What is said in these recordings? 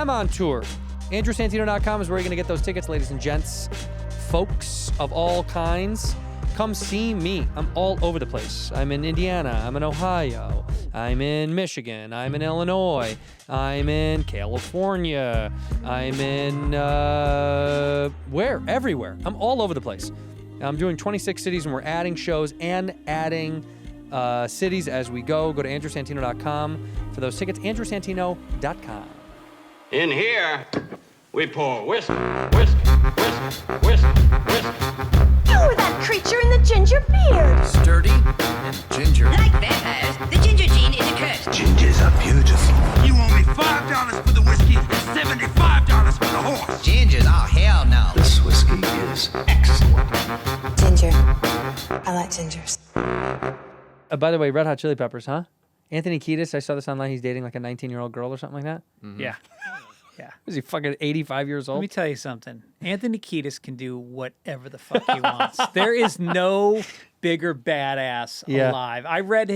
I'm on tour. AndrewSantino.com is where you're going to get those tickets, ladies and gents. Folks of all kinds, come see me. I'm all over the place. I'm in Indiana. I'm in Ohio. I'm in Michigan. I'm in Illinois. I'm in California. I'm in, everywhere. I'm all over the place. I'm doing 26 cities, and we're adding shows and adding cities as we go. Go to AndrewSantino.com for those tickets. AndrewSantino.com. In here, we pour whisk, whisk, whisk, whisk, whisk. You were that creature in the ginger beard. Sturdy and ginger. Like vampires, the ginger gene is a curse. Gingers are beautiful. You owe me $5 for the whiskey and $75 for the horse. Gingers? Oh, hell no. This whiskey is excellent. Ginger. I like gingers. By the way, Red Hot Chili Peppers, huh? Anthony Kiedis, I saw this online. He's dating like a 19-year-old girl or something like that. Mm-hmm. Yeah. Yeah. Is he fucking 85 years old? Let me tell you something. Anthony Kiedis can do whatever the fuck he wants. There is no bigger badass alive. I read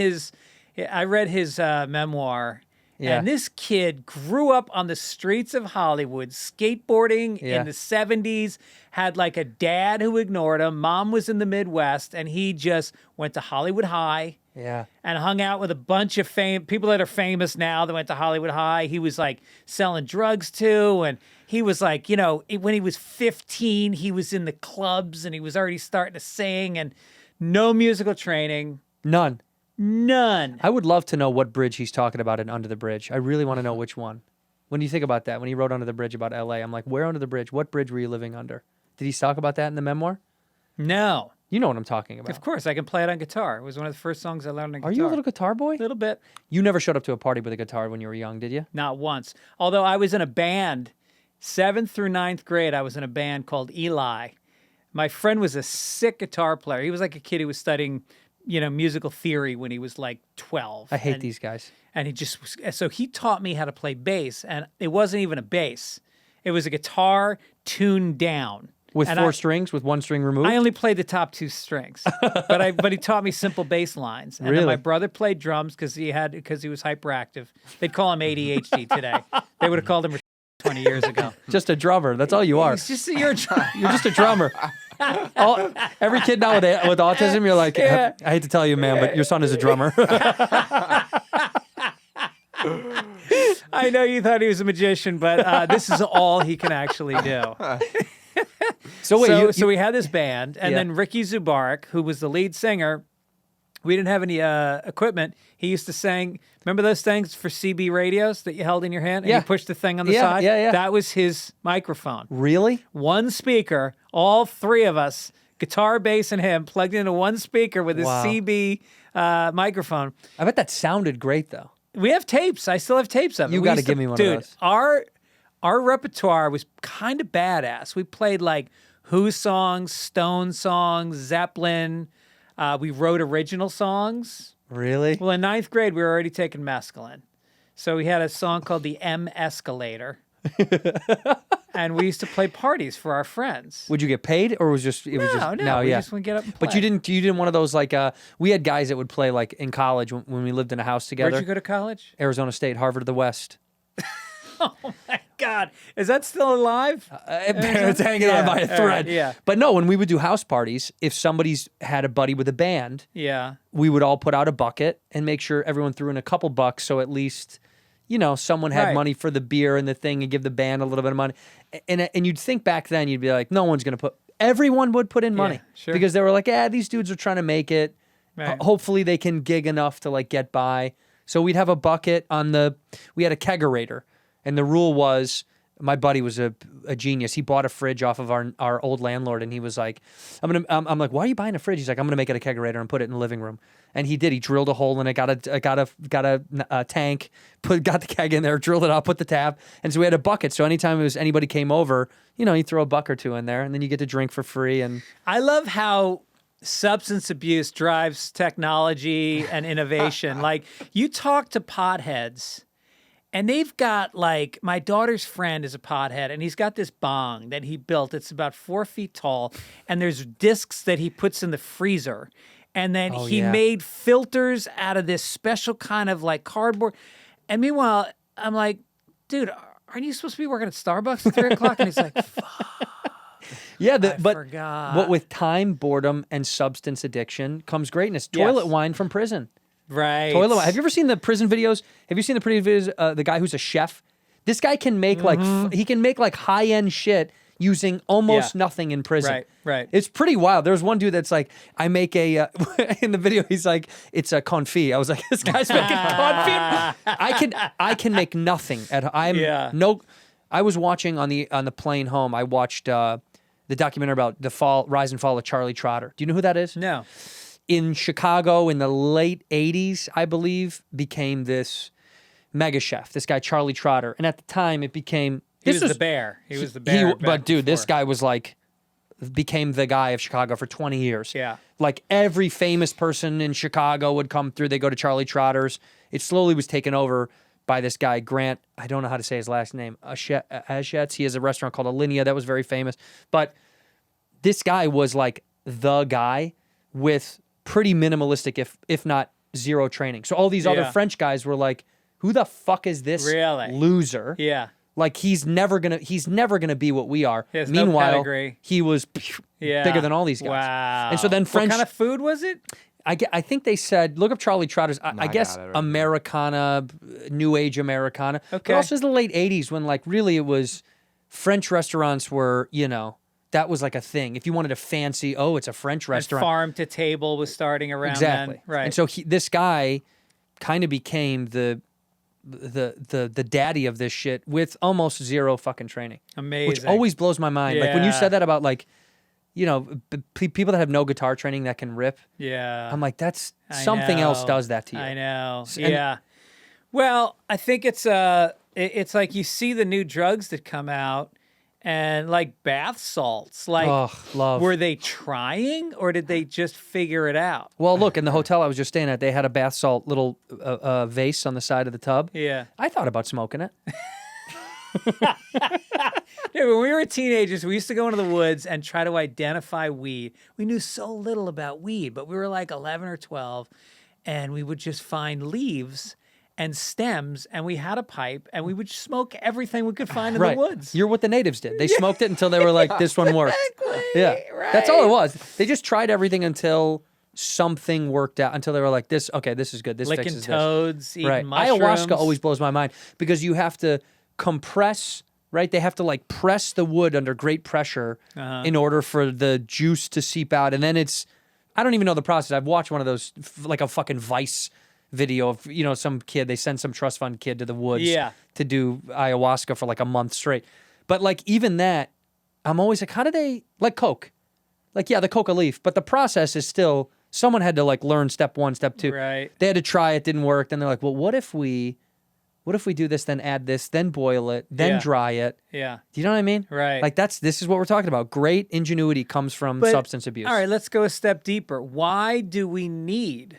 his memoir, and this kid grew up on the streets of Hollywood, skateboarding in the 70s, had like a dad who ignored him. Mom was in the Midwest, and he just went to Hollywood High. Yeah. And hung out with a bunch of people that are famous now that went to Hollywood High. He was like selling drugs to, and he was like, you know, when he was 15, he was in the clubs and he was already starting to sing, and no musical training. None. None. I would love to know what bridge he's talking about in Under the Bridge. I really want to know which one. When you think about that, when he wrote Under the Bridge about LA, I'm like, where under the bridge? What bridge were you living under? Did he talk about that in the memoir? No. You know what I'm talking about. Of course, I can play it on guitar. It was one of the first songs I learned on guitar. Are you a little guitar boy? A little bit. You never showed up to a party with a guitar when you were young, did you? Not once. Although I was in a band, 7th through 9th grade, I was in a band called Eli. My friend was a sick guitar player. He was like a kid who was studying, you know, musical theory when he was like 12. I hate these guys. And he just was, so he taught me how to play bass, and it wasn't even a bass. It was a guitar tuned down. With four strings, with one string removed? I only played the top 2 strings, but he taught me simple bass lines. And then my brother played drums because he was hyperactive. They'd call him ADHD today. They would have called him 20 years ago. Just a drummer. That's all you are. It's just you're just a drummer. Every kid now with autism, you're like, I hate to tell you, man, but your son is a drummer. I know you thought he was a magician, but this is all he can actually do. So wait, so we had this band, and then Ricky Zubarik, who was the lead singer, we didn't have any equipment. He used to sing, remember those things for CB radios that you held in your hand and you pushed the thing on the side? Yeah. That was his microphone. Really? One speaker, all three of us, guitar, bass, and him, plugged into one speaker with his CB microphone. I bet that sounded great, though. We have tapes. I still have tapes of it. You got to give me one of those. Our repertoire was kind of badass. We played like Who songs, Stone songs, Zeppelin. We wrote original songs. Really? Well, in 9th grade, we were already taking mescaline. So we had a song called the M Escalator. And we used to play parties for our friends. Would you get paid, or was just No, we just want to get up and play. But you didn't one of those like we had guys that would play like in college when we lived in a house together. Where'd you go to college? Arizona State, Harvard of the West. Oh my God. Is that still alive? It's hanging on by a thread. Yeah. But no, when we would do house parties, if somebody's had a buddy with a band, we would all put out a bucket and make sure everyone threw in a couple bucks, so at least, you know, someone had money for the beer and the thing, and give the band a little bit of money. And you'd think back then, you'd be like, no one's going to everyone would put in money. Sure. Because they were like, these dudes are trying to make it. Right. Hopefully they can gig enough to like get by. So we'd have a bucket we had a kegerator. And the rule was, my buddy was a genius. He bought a fridge off of our old landlord, and he was like, I'm like, why are you buying a fridge? He's like, I'm gonna make it a kegerator and put it in the living room. And he did. He drilled a hole in it, got a tank, got the keg in there, drilled it out, put the tap, and so we had a bucket. So anytime anybody came over, you know, you throw a buck or two in there, and then you get to drink for free. And I love how substance abuse drives technology and innovation. Like, you talk to potheads, and they've got, like, my daughter's friend is a pothead, and he's got this bong that he built. It's about 4 feet tall, and there's discs that he puts in the freezer. And then he made filters out of this special kind of, like, cardboard. And meanwhile, I'm like, dude, aren't you supposed to be working at Starbucks at 3 o'clock? And he's like, Yeah, I but forgot. what with time, boredom, and substance addiction comes greatness. Toilet wine from prison. right. Toilet wine. Have you ever seen the prison videos? Have you seen the prison videos? The guy who's a chef. This guy can make he can make like high end shit using almost nothing in prison. Right, right. It's pretty wild. There's one dude that's like, I make a in the video. He's like, it's a confit. I was like, this guy's making confit. I can make nothing I was watching on the plane home. I watched the documentary about the rise and fall of Charlie Trotter. Do you know who that is? No. In Chicago in the late 80s, I believe, became this mega chef, this guy Charlie Trotter. And at the time, it became... He was the bear. He was the bear. But dude, this guy was like... became the guy of Chicago for 20 years. Yeah. Like every famous person in Chicago would come through. They go to Charlie Trotter's. It slowly was taken over by this guy, Grant. I don't know how to say his last name. Ashetz. He has a restaurant called Alinea that was very famous. But this guy was like the guy with pretty minimalistic, if not zero training. So all these other French guys were like, who the fuck is this loser? Yeah. Like he's never gonna be what we are. He has no Meanwhile, pedigree. he was bigger than all these guys. Wow. And so then French. What kind of food was it? I think they said, look up Charlie Trotter's. I guess got it right Americana, New Age Americana. Okay. But also in the late 80s when like really it was French restaurants were, that was like a thing. If you wanted a fancy, it's a French restaurant. Farm to table was starting around Exactly. then. Right. And so this guy kind of became the daddy of this shit with almost zero fucking training. Amazing. Which always blows my mind. Like when you said that about like, people that have no guitar training that can rip. Yeah. I'm like, that's something else does that to you. I know. And- Yeah. Well, I think it's like you see the new drugs that come out and like bath salts. Like, love. were they trying or did they just figure it out? Well, look, in the hotel I was just staying at, they had a bath salt little vase on the side of the tub. Yeah. I thought about smoking it. Dude, when we were teenagers, we used to go into the woods and try to identify weed. We knew so little about weed, but we were like 11 or 12, and we would just find leaves and stems, and we had a pipe, and we would smoke everything we could find in the woods. You're what the natives did. They smoked it until they were like, this one works. Yeah. right. That's all it was. They just tried everything until something worked out, until they were like, this is good. This Licking fixes toads, this. eating Right. mushrooms. Ayahuasca always blows my mind because you have to compress, right? They have to like press the wood under great pressure in order for the juice to seep out. And then I don't even know the process. I've watched one of those, like a fucking Vice video of, some kid, they send some trust fund kid to the woods to do ayahuasca for like a month straight. But like even that, I'm always like, how do they, like Coke? Like, yeah, the coca leaf, but the process is still, someone had to like learn step 1, step 2. Right. They had to try it, didn't work. Then they're like, well, what if we do this, then add this, then boil it, then dry it? Yeah. Do you know what I mean? Right. Like this is what we're talking about. Great ingenuity comes from But, substance abuse. All right, let's go a step deeper. Why do we need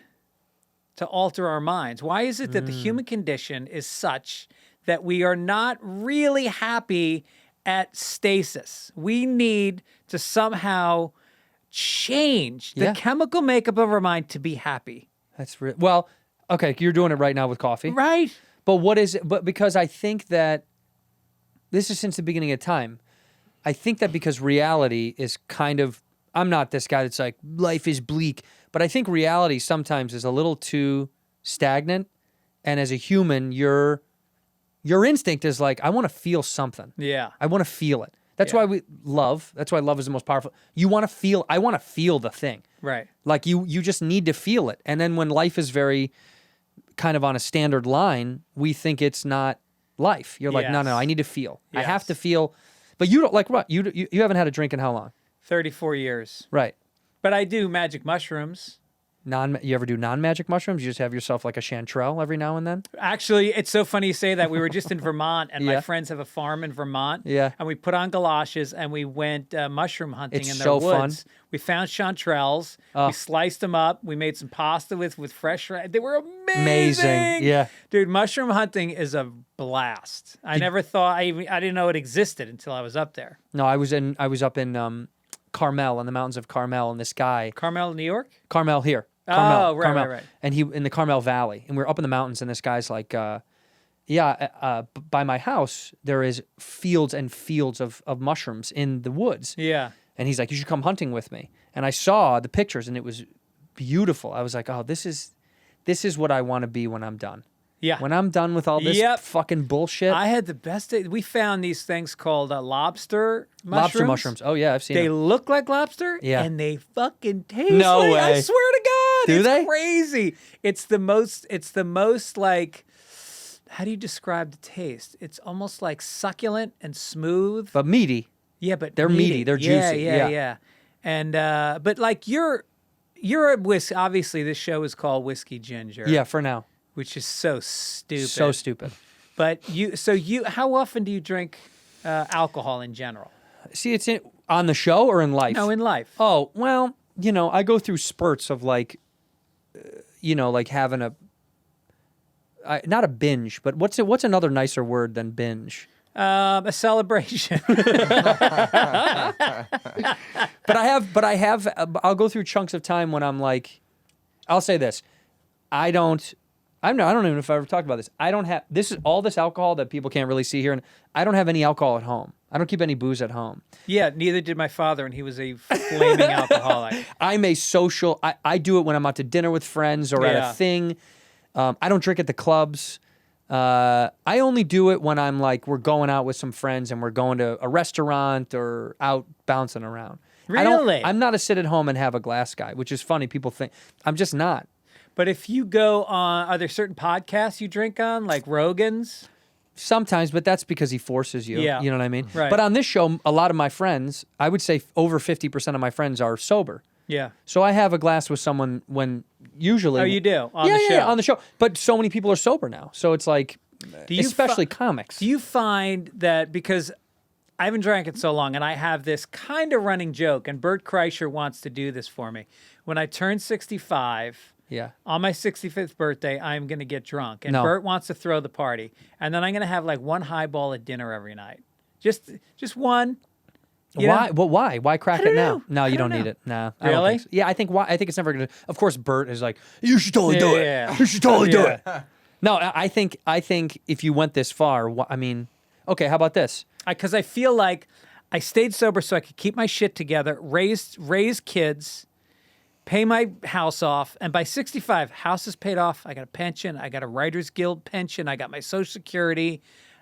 to alter our minds? Why is it that the human condition is such that we are not really happy at stasis? We need to somehow change the chemical makeup of our mind to be happy. That's well, okay, you're doing it right now with coffee. Right. But what is it? But because I think that this is since the beginning of time. I think that because reality is kind of, I'm not this guy that's like, life is bleak, but I think reality sometimes is a little too stagnant. And as a human, your instinct is like, I want to feel something. Yeah. I want to feel it. That's why that's why love is the most powerful. I want to feel the thing. Right. Like you just need to feel it. And then when life is very kind of on a standard line, we think it's not life. You're like, no, I need to feel. I have to feel. But you don't like what? You haven't had a drink in how long? 34 years. Right. But I do magic mushrooms. You ever do non-magic mushrooms? You just have yourself like a chanterelle every now and then? Actually, it's so funny you say that. We were just in Vermont, and my Yeah. friends have a farm in Vermont. Yeah. And we put on galoshes, and we went mushroom hunting It's in their so woods. fun. We found chanterelles. We sliced them up. We made some pasta with fresh. They were amazing. Yeah. Dude, mushroom hunting is a blast. I never thought I didn't know it existed until I was up there. No, I was up in Carmel, in the mountains of Carmel, and this guy, Carmel, New York? Carmel here. Carmel, Oh, right, Carmel. right. And he in the Carmel Valley, and we were up in the mountains, and this guy's like, by my house, there is fields and fields of mushrooms in the woods. Yeah. And he's like, you should come hunting with me. And I saw the pictures, and it was beautiful. I was like, oh, this is what I want to be when I'm done. Yeah. When I'm done with all this fucking bullshit. I had the best day. We found these things called lobster mushrooms. Lobster mushrooms. Oh, yeah, I've seen They them. look like lobster, Yeah. and they fucking taste No like, way. I swear to God. Do it's they? crazy. It's the most like, how do you describe the taste? It's almost like succulent and smooth. But meaty. Yeah, but They're meaty. They're juicy. Yeah. And but like you're a whiskey. Obviously, this show is called Whiskey Ginger. Yeah, for now. which is so stupid. So stupid. But how often do you drink alcohol in general? See, it's on the show or in life? No, in life. Oh, well, I go through spurts of like having not a binge, but what's another nicer word than binge? A celebration. But I'll go through chunks of time when I'm like, I'll say this. I don't even know if I ever talked about this. I don't have, all this alcohol that people can't really see here, and I don't have any alcohol at home. I don't keep any booze at home. Yeah, neither did my father, and he was a flaming alcoholic. I'm a social, I do it when I'm out to dinner with friends or at a thing. I don't drink at the clubs. I only do it when I'm like, we're going out with some friends and we're going to a restaurant or out bouncing around. Really? I'm not a sit at home and have a glass guy, which is funny. People think I'm just not. But if you go on, are there certain podcasts you drink on, like Rogan's? Sometimes, but that's because he forces you. Yeah. You know what I mean? Right. But on this show, a lot of my friends, I would say over 50% of my friends are sober. Yeah. So I have a glass with someone when usually. Oh, you do? On yeah, the show? Yeah, on the show. But so many people are sober now. So it's like, especially comics. Do you find that, because I haven't drank it so long, and I have this kind of running joke, and Bert Kreischer wants to do this for me. When I turn 65, on my 65th birthday, I'm going to get drunk. And Bert wants to throw the party. And then I'm going to have like one highball at dinner every night. Just one. Why? Well, why? Why crack it now? know. No, you I don't don't need know. it. Nah. Really? I don't think so. Yeah, I think it's never gonna. Of course, Bert is like, you should totally do it. Yeah. You should totally do it. No, I think if you went this far, I mean, okay, how about this? Because I feel like I stayed sober so I could keep my shit together, raise kids, pay my house off, and by 65, house is paid off. I got a pension. I got a Writers Guild pension. I got my Social Security.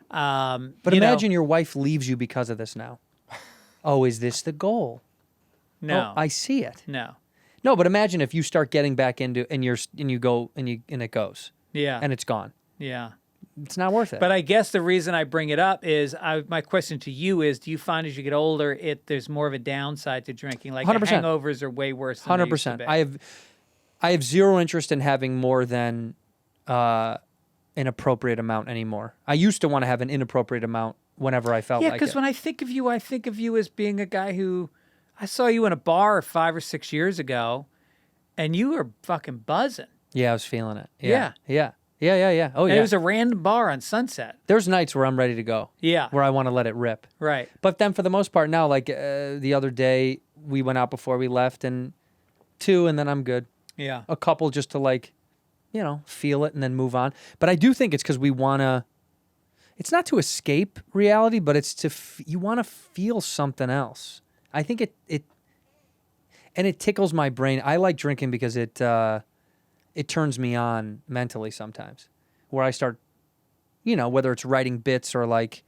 But imagine your wife leaves you because of this now. Oh, is this the goal? No, oh, I see it. No, but imagine if you start getting back into and you go and it goes. Yeah, and it's gone. Yeah, it's not worth it. But I guess the reason I bring it up is my question to you is: do you find as you get older, there's more of a downside to drinking? Like 100%. The hangovers are way worse. Than 100%. I have zero interest in having more than an appropriate amount anymore. I used to want to have an inappropriate amount whenever I felt like it. Yeah, because when I think of you as being a guy who, I saw you in a bar 5 or 6 years ago, and you were fucking buzzing. Yeah, I was feeling it. Yeah. Oh, yeah. And it was a random bar on Sunset. There's nights where I'm ready to go. Yeah. Where I want to let it rip. Right. But then for the most part now, like the other day, we went out before we left, and 2, and then I'm good. Yeah. A couple just to like, feel it and then move on. But I do think it's because we want to, it's not to escape reality, but it's to, you want to feel something else. I think it tickles my brain. I like drinking because it turns me on mentally sometimes, where I start, whether it's writing bits or like,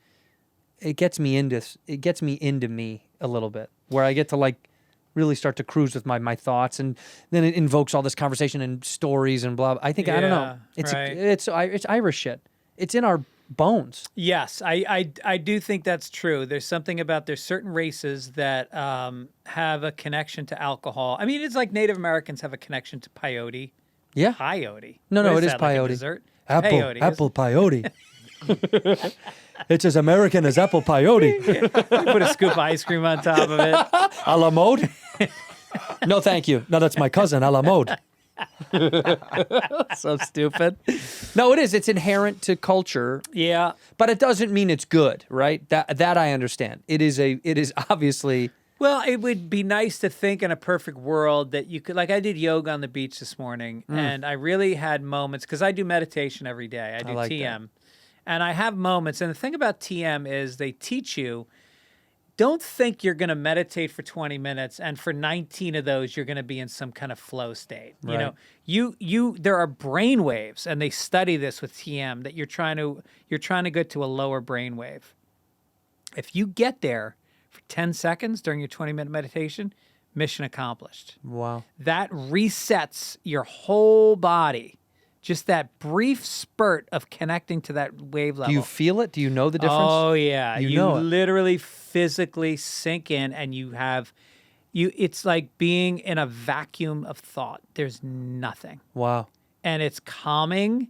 it gets me into me a little bit, where I get to like really start to cruise with my thoughts, and then it invokes all this conversation and stories and blah. I think I don't know. It's Irish shit. It's in our bones. Yes, I do think that's true. There's something about there's certain races that have a connection to alcohol. I mean, it's like Native Americans have a connection to peyote. Yeah. Peyote. No, it is that, like a peyote. dessert? Apple Peyote. peyote. It's as American as apple peyote. You put a scoop of ice cream on top of it. A la mode? No, thank you. No, that's my cousin, a la mode. So stupid. No, it is. It's inherent to culture. Yeah. But it doesn't mean it's good, right? That I understand. It is obviously. Well, it would be nice to think in a perfect world that you could, like I did yoga on the beach this morning, and I really had moments, because I do meditation every day. I do like TM. And I have moments. And the thing about TM is they teach you, don't think you're going to meditate for 20 minutes and for 19 of those you're going to be in some kind of flow state. You know, there are brain waves, and they study this with TM, that you're trying to get to a lower brain wave. If you get there for 10 seconds during your 20-minute meditation, mission accomplished. Wow. That resets your whole body. Just that brief spurt of connecting to that wave level. Do you feel it? Do you know the difference? Oh yeah, You know it. literally physically sink in, and it's like being in a vacuum of thought. There's nothing. Wow. And it's calming,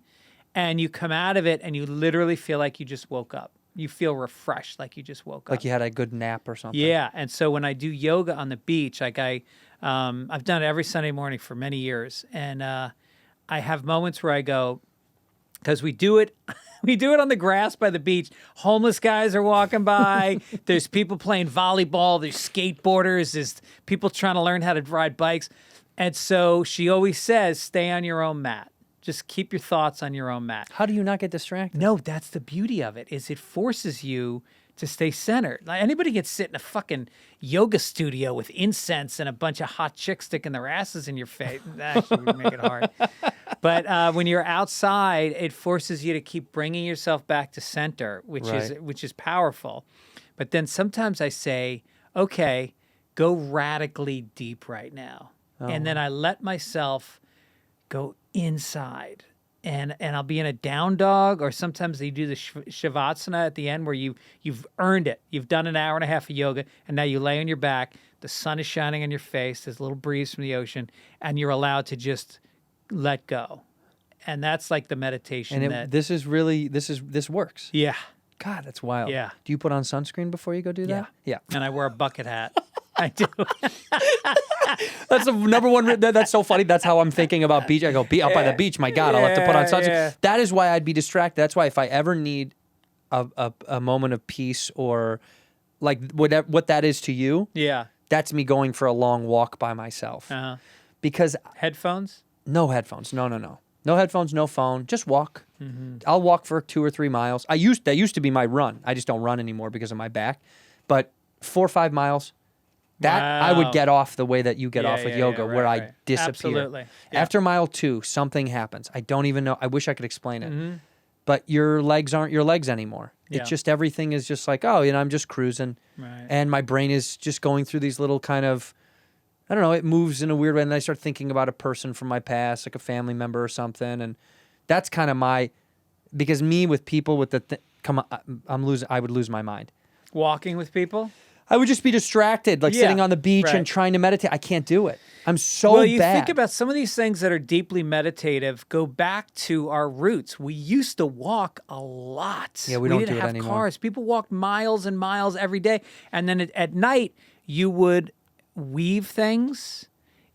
and you come out of it and you literally feel like you just woke up. You feel refreshed, like you just woke up. Like you had a good nap or something. Yeah, and so when I do yoga on the beach, like I've done it every Sunday morning for many years, and I have moments where I go, because we do it on the grass by the beach. Homeless guys are walking by. There's people playing volleyball. There's skateboarders. There's people trying to learn how to ride bikes. And so she always says, stay on your own mat. Just keep your thoughts on your own mat. How do you not get distracted? No, that's the beauty of it, is it forces you to stay centered. Like, anybody can sit in a fucking yoga studio with incense and a bunch of hot chicks sticking their asses in your face. That actually would make it hard. But when you're outside, it forces you to keep bringing yourself back to center, which is powerful. But then sometimes I say, okay, go radically deep right now. And then I let myself go inside. And I'll be in a down dog, or sometimes they do the shavasana at the end where you've earned it. You've done an hour and a half of yoga, and now you lay on your back. The sun is shining on your face. There's a little breeze from the ocean, and you're allowed to just let go. And that's like the meditation. And this works. Yeah. God, that's wild. Yeah. Do you put on sunscreen before you go do that? Yeah. And I wear a bucket hat. I do. That's the number one. That's so funny. That's how I'm thinking about beach. I go, be out by the beach. My God, I'll have to put on sunscreen. Yeah. That is why I'd be distracted. That's why if I ever need a moment of peace, or like what that is to you, that's me going for a long walk by myself. Because headphones? No headphones. No. No headphones, no phone. Just walk. Mm-hmm. I'll walk for 2 or 3 miles. That used to be my run. I just don't run anymore because of my back. But 4 or 5 miles. That I would get off the way that you get off with yoga, where I disappear. Absolutely. Yeah. After mile 2, something happens. I don't even know. I wish I could explain it. But your legs aren't your legs anymore. Yeah. It's just everything is just like, oh, I'm just cruising. Right. And my brain is just going through these little kind of, I don't know, it moves in a weird way. And then I start thinking about a person from my past, like a family member or something. And that's kind of because me with people with I would lose my mind. Walking with people? I would just be distracted, like sitting on the beach and trying to meditate. I can't do it. I'm so bad. Well, you think about some of these things that are deeply meditative go back to our roots. We used to walk a lot. Yeah, we don't didn't do it have anymore. cars. People walked miles and miles every day. And then at night, you would weave things.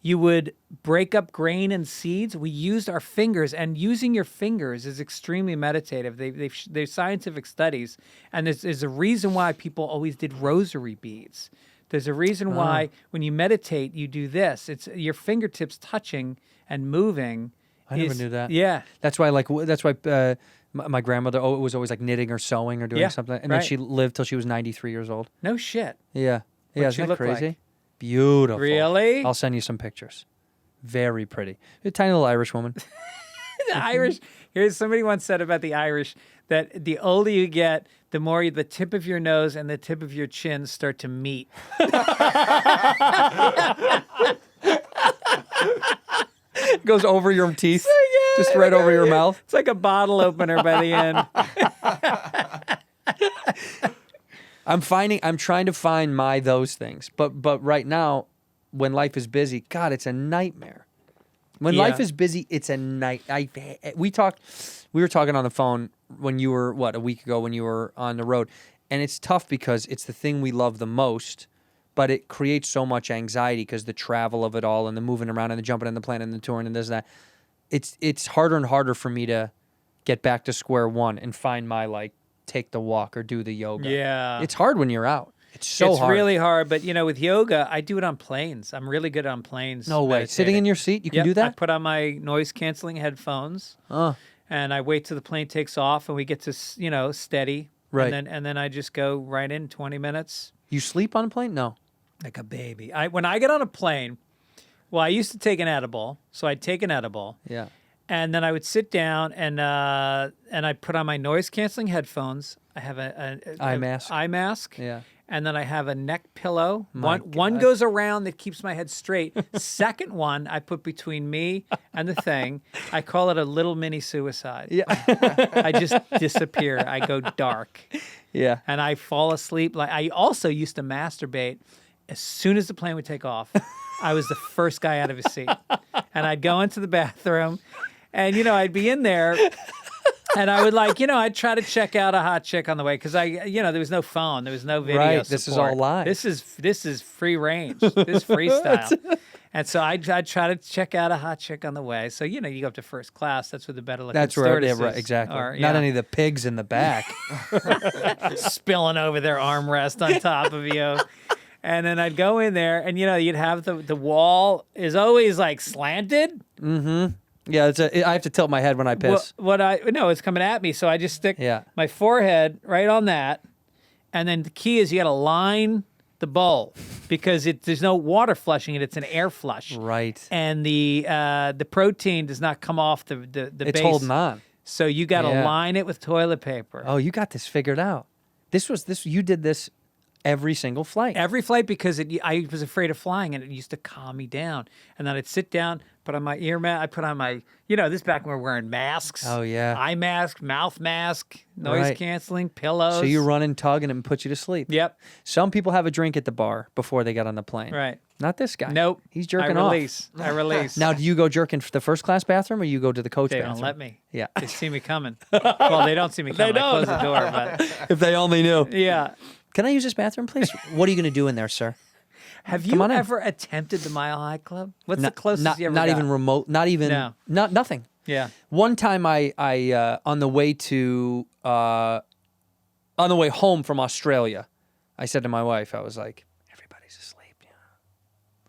You would break up grain and seeds. We used our fingers, and using your fingers is extremely meditative. There's scientific studies, and there's a reason why people always did rosary beads. There's a reason why when you meditate, you do this. It's your fingertips touching and moving. I never knew that. Yeah. That's why my grandmother was always like knitting or sewing or doing something. And then she lived till she was 93 years old. No shit. Yeah. Yeah, What'd she isn't that look crazy? like? Beautiful. Really? I'll send you some pictures. Very pretty. A tiny little Irish woman. The Irish, somebody once said about the Irish that the older you get, the more the tip of your nose and the tip of your chin start to meet. It goes over your teeth, just right over your mouth. It's like a bottle opener by the end. I'm trying to find those things. But right now, when life is busy, God, it's a nightmare. When life is busy, it's a night. We were talking on the phone when you were, a week ago when you were on the road. And it's tough because it's the thing we love the most, but it creates so much anxiety because the travel of it all and the moving around and the jumping in the plane and the touring and this and that. It's harder and harder for me to get back to square one and find my take the walk or do the yoga. Yeah. It's hard when you're out. It's hard. It's really hard, but with yoga, I do it on planes. I'm really good on planes. No way. meditating. Sitting in your seat, you can do I that? put on my noise canceling headphones. And and I wait till the plane takes off and we get to steady. Right. And then I just go right in 20 minutes You sleep on a plane? No. like a baby. When I get on a plane, well, I used to take an edible, so I'd take an edible. Yeah. And then I would sit down and I'd put on my noise canceling headphones. I have a Eye mask. eye mask. Yeah. And then I have a neck pillow. My One God. goes around that keeps my head straight. Second one I put between me and the thing. I call it a little mini suicide. Yeah. I just disappear. I go dark. Yeah. And I fall asleep. Like I also used to masturbate as soon as the plane would take off. I was the first guy out of his seat. And I'd go into the bathroom and, I'd be in there and I would I'd try to check out a hot chick on the way because there was no phone. There was no video Right, this is support. all live. This is free range. This is freestyle. And so I'd try to check out a hot chick on the way. So, you go up to first class. That's where the better looking That's right. Yeah, stewardesses right. Exactly. are, Not yeah, any of the pigs in the back. spilling over their armrest on top of you. And then I'd go in there and, you'd have the wall is always like slanted. Yeah, I have to tilt my head when I piss. It's coming at me. So I just stick Yeah. my forehead right on that. And then the key is you got to line the bowl because there's no water flushing it. It's an air flush. Right. And the protein does not come off the It's base. holding on. So you got to Yeah. line it with toilet paper. Oh, you got this figured out. You did this every single flight. Every flight because I was afraid of flying and it used to calm me down. And then I'd sit down, put on my ear mask. I put on my, this back when we're wearing masks. Oh, yeah. Eye mask, mouth mask, noise Right. canceling, pillows. So you run and tug and it puts you to sleep. Yep. Some people have a drink at the bar before they get on the plane. Right. Not this guy. Nope. He's jerking I off. release. Now, do you go jerk in the first class bathroom or you go to the coach They bathroom? don't let me. Yeah. They see me coming. Well, they don't see me coming. I close the door, but If they only knew. yeah. Can I use this bathroom, please? What are you going to do in there, sir? Have Come you on in. ever attempted the Mile High Club? What's the Not- closest not, you ever Not got? even remote. Not even. No. Nothing. Yeah. One time, I on the way home from Australia, I said to my wife, I was like, "Everybody's asleep. Yeah,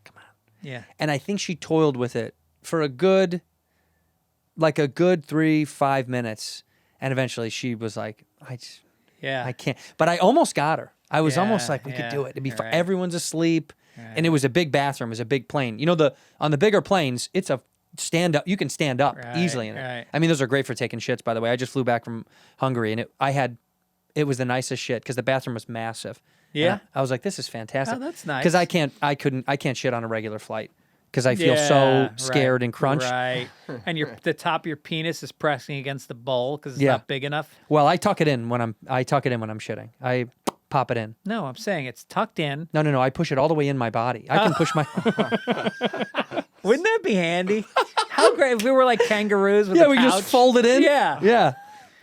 come on." Yeah. And I think she toiled with it for a good 3-5 minutes, and eventually she was like, Yeah. I can't. But I almost got her. I was almost Yeah, like, we could yeah, do it. It'd be you're fun. right. Everyone's asleep, and it was a big bathroom. It was a big plane. On the bigger planes, it's a stand up. You can stand up Right, easily in it. right. I mean, those are great for taking shits. By the way, I just flew back from Hungary, and it was the nicest shit because the bathroom was massive. Yeah? And I was like, this is fantastic. Oh, that's nice. Because I can't shit on a regular flight because I feel Yeah, so right, scared and crunched. Right. And the top of your penis is pressing against the bowl because it's Yeah. not big enough. Well, I tuck it in when I'm shitting. I pop it in. No, I'm saying it's tucked in. No. I push it all the way in my body. I can push my. Wouldn't that be handy? How great if we were like kangaroos with Yeah, a we pouch. just fold it in. Yeah. Yeah.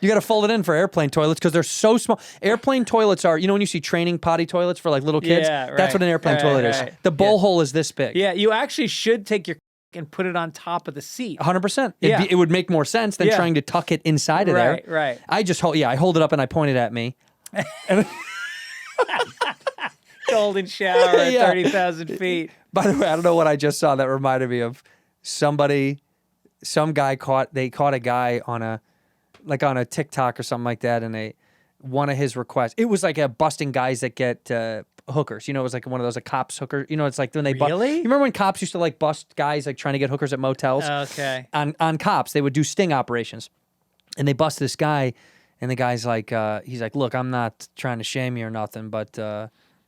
You got to fold it in for airplane toilets because they're so small. Airplane toilets are, when you see training potty toilets for like little kids? Yeah, That's right, what an airplane right, toilet right. is. The bowl Yeah. hole is this big. Yeah, you actually should take your and put it on top of the seat. 100%. Yeah. It would make more sense than Yeah. trying to tuck it inside of Right, there. right. I hold it up and I point it at me. Golden shower at Yeah. 30,000 feet. By the way, I don't know what I just saw that reminded me of some guy caught a guy on a TikTok or something like that, and one of his requests. It was like a busting guys that get hookers. It was like one of those cops hooker. It's like when they Really? You remember when cops used to like bust guys like trying to get hookers at motels? Okay. On cops, they would do sting operations, and they bust this guy, and the guy's like, he's like, look, I'm not trying to shame you or nothing, but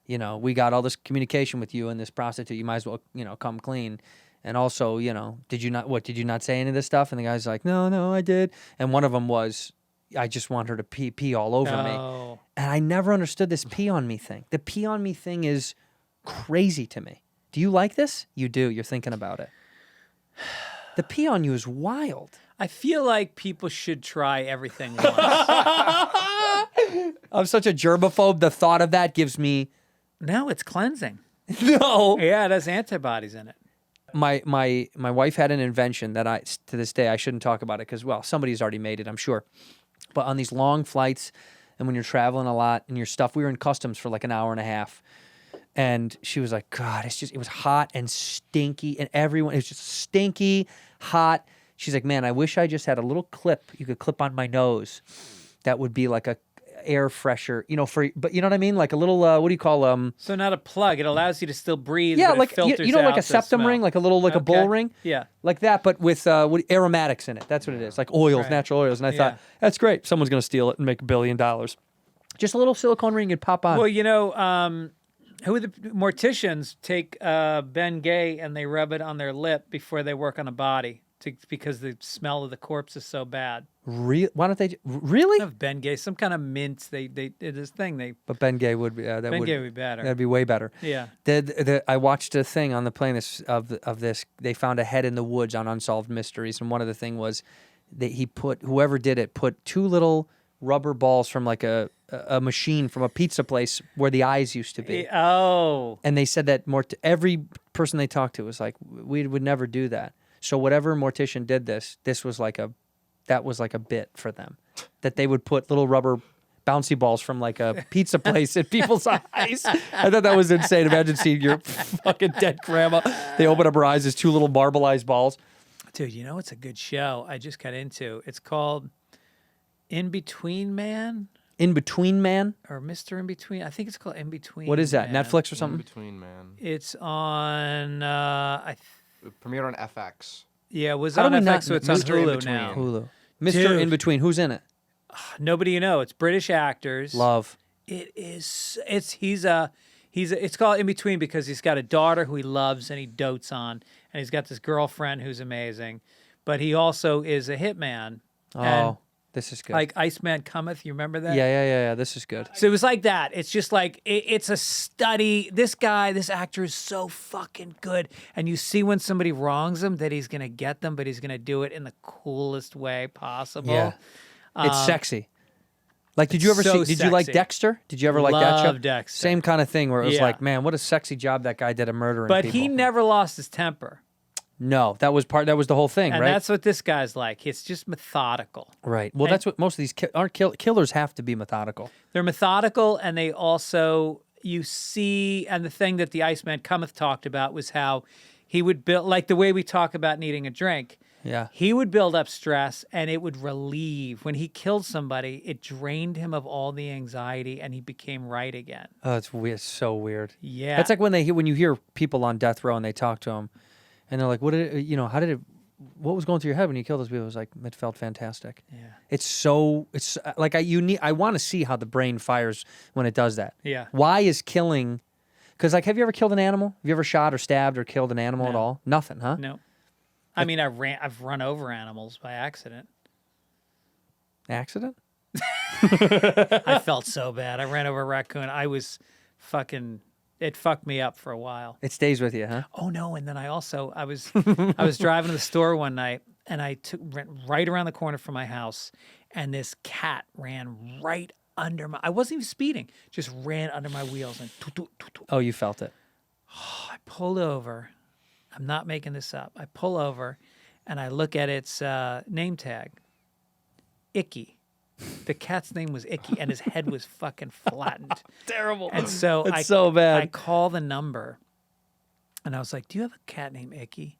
we got all this communication with you and this prostitute. You might as well, come clean. And also, did you not say any of this stuff? And the guy's like, no, I did. And one of them was, I just want her to pee all over me. Oh. And I never understood this pee on me thing. The pee on me thing is crazy to me. Do you like this? You do. You're thinking about it. The pee on you is wild. I feel like people should try everything once. I'm such a germaphobe. The thought of that gives me No, it's cleansing. no. Yeah, it has antibodies in it. My wife had an invention that to this day I shouldn't talk about it because somebody's already made it, I'm sure. But on these long flights and when you're traveling a lot and your stuff, we were in customs for like an hour and a half, and she was like, God, it was hot and stinky, and it was just stinky, hot. She's like, man, I wish I just had a little clip you could clip on my nose. That would be like a air fresher, but you know what I mean? Like a little, what do you call So not a plug. It allows you to still breathe. Yeah, but like it filters like out a septum the ring, smell. like a little, like a bull ring. Yeah. Like that, but with aromatics in it. That's what it is, like oils, natural oils. And I thought, that's great. Someone's going to steal it and make $1 billion. Just a little silicone ring and pop on. Well, who are the morticians take Bengay and they rub it on their lip before they work on a body because the smell of the corpse is so bad. Why don't they? Really? Of Bengay, some kind of mint. They did this thing. But Bengay would be Bengay would be better. That'd be way better. Yeah. I watched a thing on the plane of this. They found a head in the woods on Unsolved Mysteries, and one of the thing was that whoever did it put 2 little rubber balls from like a machine from a pizza place where the eyes used to be. Oh. And they said that every person they talked to was like, we would never do that. So whatever mortician did this was like that was like a bit for them, that they would put little rubber bouncy balls from like a pizza place in people's eyes. I thought that was insane. Imagine seeing your fucking dead grandma. They open up her eyes as 2 little marbleized balls. Dude, it's a good show I just got into. It's called In Between Man. In Between Man? Or Mr. In Between. I think it's called In Between. What is that? Man. Netflix or something? In Between Man. It's on. It premiered on FX. Yeah, it was How on do we FX, not- so it's on Mr. In Hulu Between. now. Hulu. Mr. Dude. In Between. Who's in it? Nobody you know. It's British actors. Love. It is. It's called In Between because he's got a daughter who he loves and he dotes on, and he's got this girlfriend who's amazing, but he also is a hitman. Oh, this is good. Like Iceman Cometh, you remember that? Yeah. This is good. So it was like that. It's just like it's a study. This actor is so fucking good, and you see when somebody wrongs him that he's gonna get them, but he's gonna do it in the coolest way possible. Yeah. It's sexy. Like, did you ever so see? Did you like sexy. Dexter? Did you ever like that show? Love Dexter. Same kind of thing where it was Yeah. like, man, what a sexy job that guy did at murdering But people. he never lost his temper, No, that was the whole thing, and right? that's what this guy's like. It's just methodical. Right. Well, And- that's what most of these killers have to be methodical. They're methodical, and they also you see. And the thing that the Iceman Cometh talked about was how he would build, like the way we talk about needing a drink. Yeah. He would build up stress and it would relieve. When he killed somebody, it drained him of all the anxiety and he became right again. Oh, it's weird. It's so weird. Yeah. That's like when you hear people on death row and they talk to them, and they're like, "What did it, what was going through your head when you killed those people?" It was like, it felt fantastic. Yeah. It's like I want to see how the brain fires when it does that. Yeah. Why is killing? Because like, have you ever killed an animal? Have you ever shot or stabbed or killed an animal at No. all? Nothing, huh? No. I mean, I've run over animals by accident. Accident? I felt so bad. I ran over a raccoon. It fucked me up for a while. It stays with you, huh? Oh no! And then I was driving to the store one night, and I went right around the corner from my house, and this cat ran right under my. I wasn't even speeding; just ran under my wheels and. Oh, you felt it. I pulled over. I'm not making this up. I pull over, and I look at its name tag. Icky. The cat's name was Icky, and his head was fucking flattened. Terrible. And so It's so bad. I call the number, and I was like, "Do you have a cat named Icky?"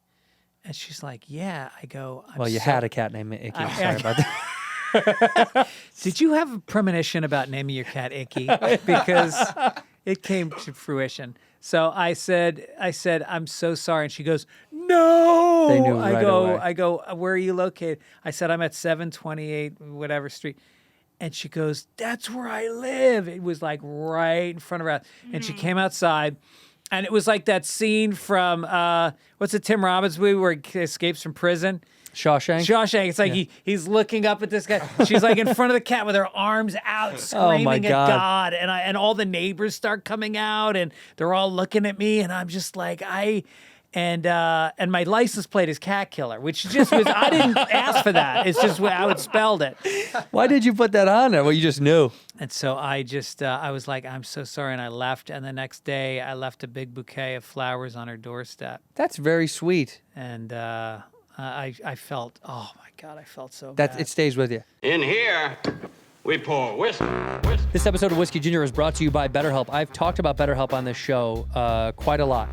And she's like, "Yeah." I go, Well, you had a cat named Icky. Sorry about that. Did you have a premonition about naming your cat Icky? Because it came to fruition. So I said, "I'm so sorry," and she goes, "No." They knew right away. I go, "Where are you located?" I said, "I'm at 728 whatever street." And she goes, "That's where I live." It was like right in front of her house. And she came outside, and it was like that scene from what's the Tim Robbins movie where he escapes from prison? Shawshank? Shawshank. It's like he's looking up at this guy. She's like in front of the cat with her arms out, screaming at God. And all the neighbors start coming out, and they're all looking at me, and I'm just like, and my license plate is Cat Killer, which just was, I didn't ask for that. It's just how it spelled it. Why did you put that on there? Well, you just knew. And so I just, I was like, "I'm so sorry," and I left. And the next day, I left a big bouquet of flowers on her doorstep. That's very sweet. And I felt, oh my God, I felt so bad. It stays with you. In here, we pour whiskey. This episode of Whiskey Ginger is brought to you by BetterHelp. I've talked about BetterHelp on this show quite a lot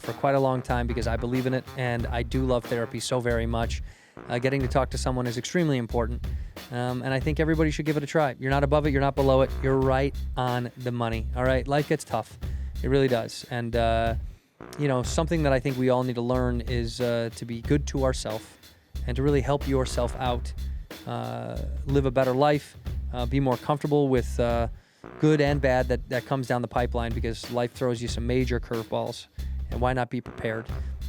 for quite a long time because I believe in it, and I do love therapy so very much. Getting to talk to someone is extremely important, and I think everybody should give it a try. You're not above it. You're not below it. You're right on the money. All right? Life gets tough. It really does. And, something that I think we all need to learn is to be good to ourselves and to really help yourself out, live a better life, be more comfortable with good and bad that comes down the pipeline, because life throws you some major curveballs, and why not be prepared?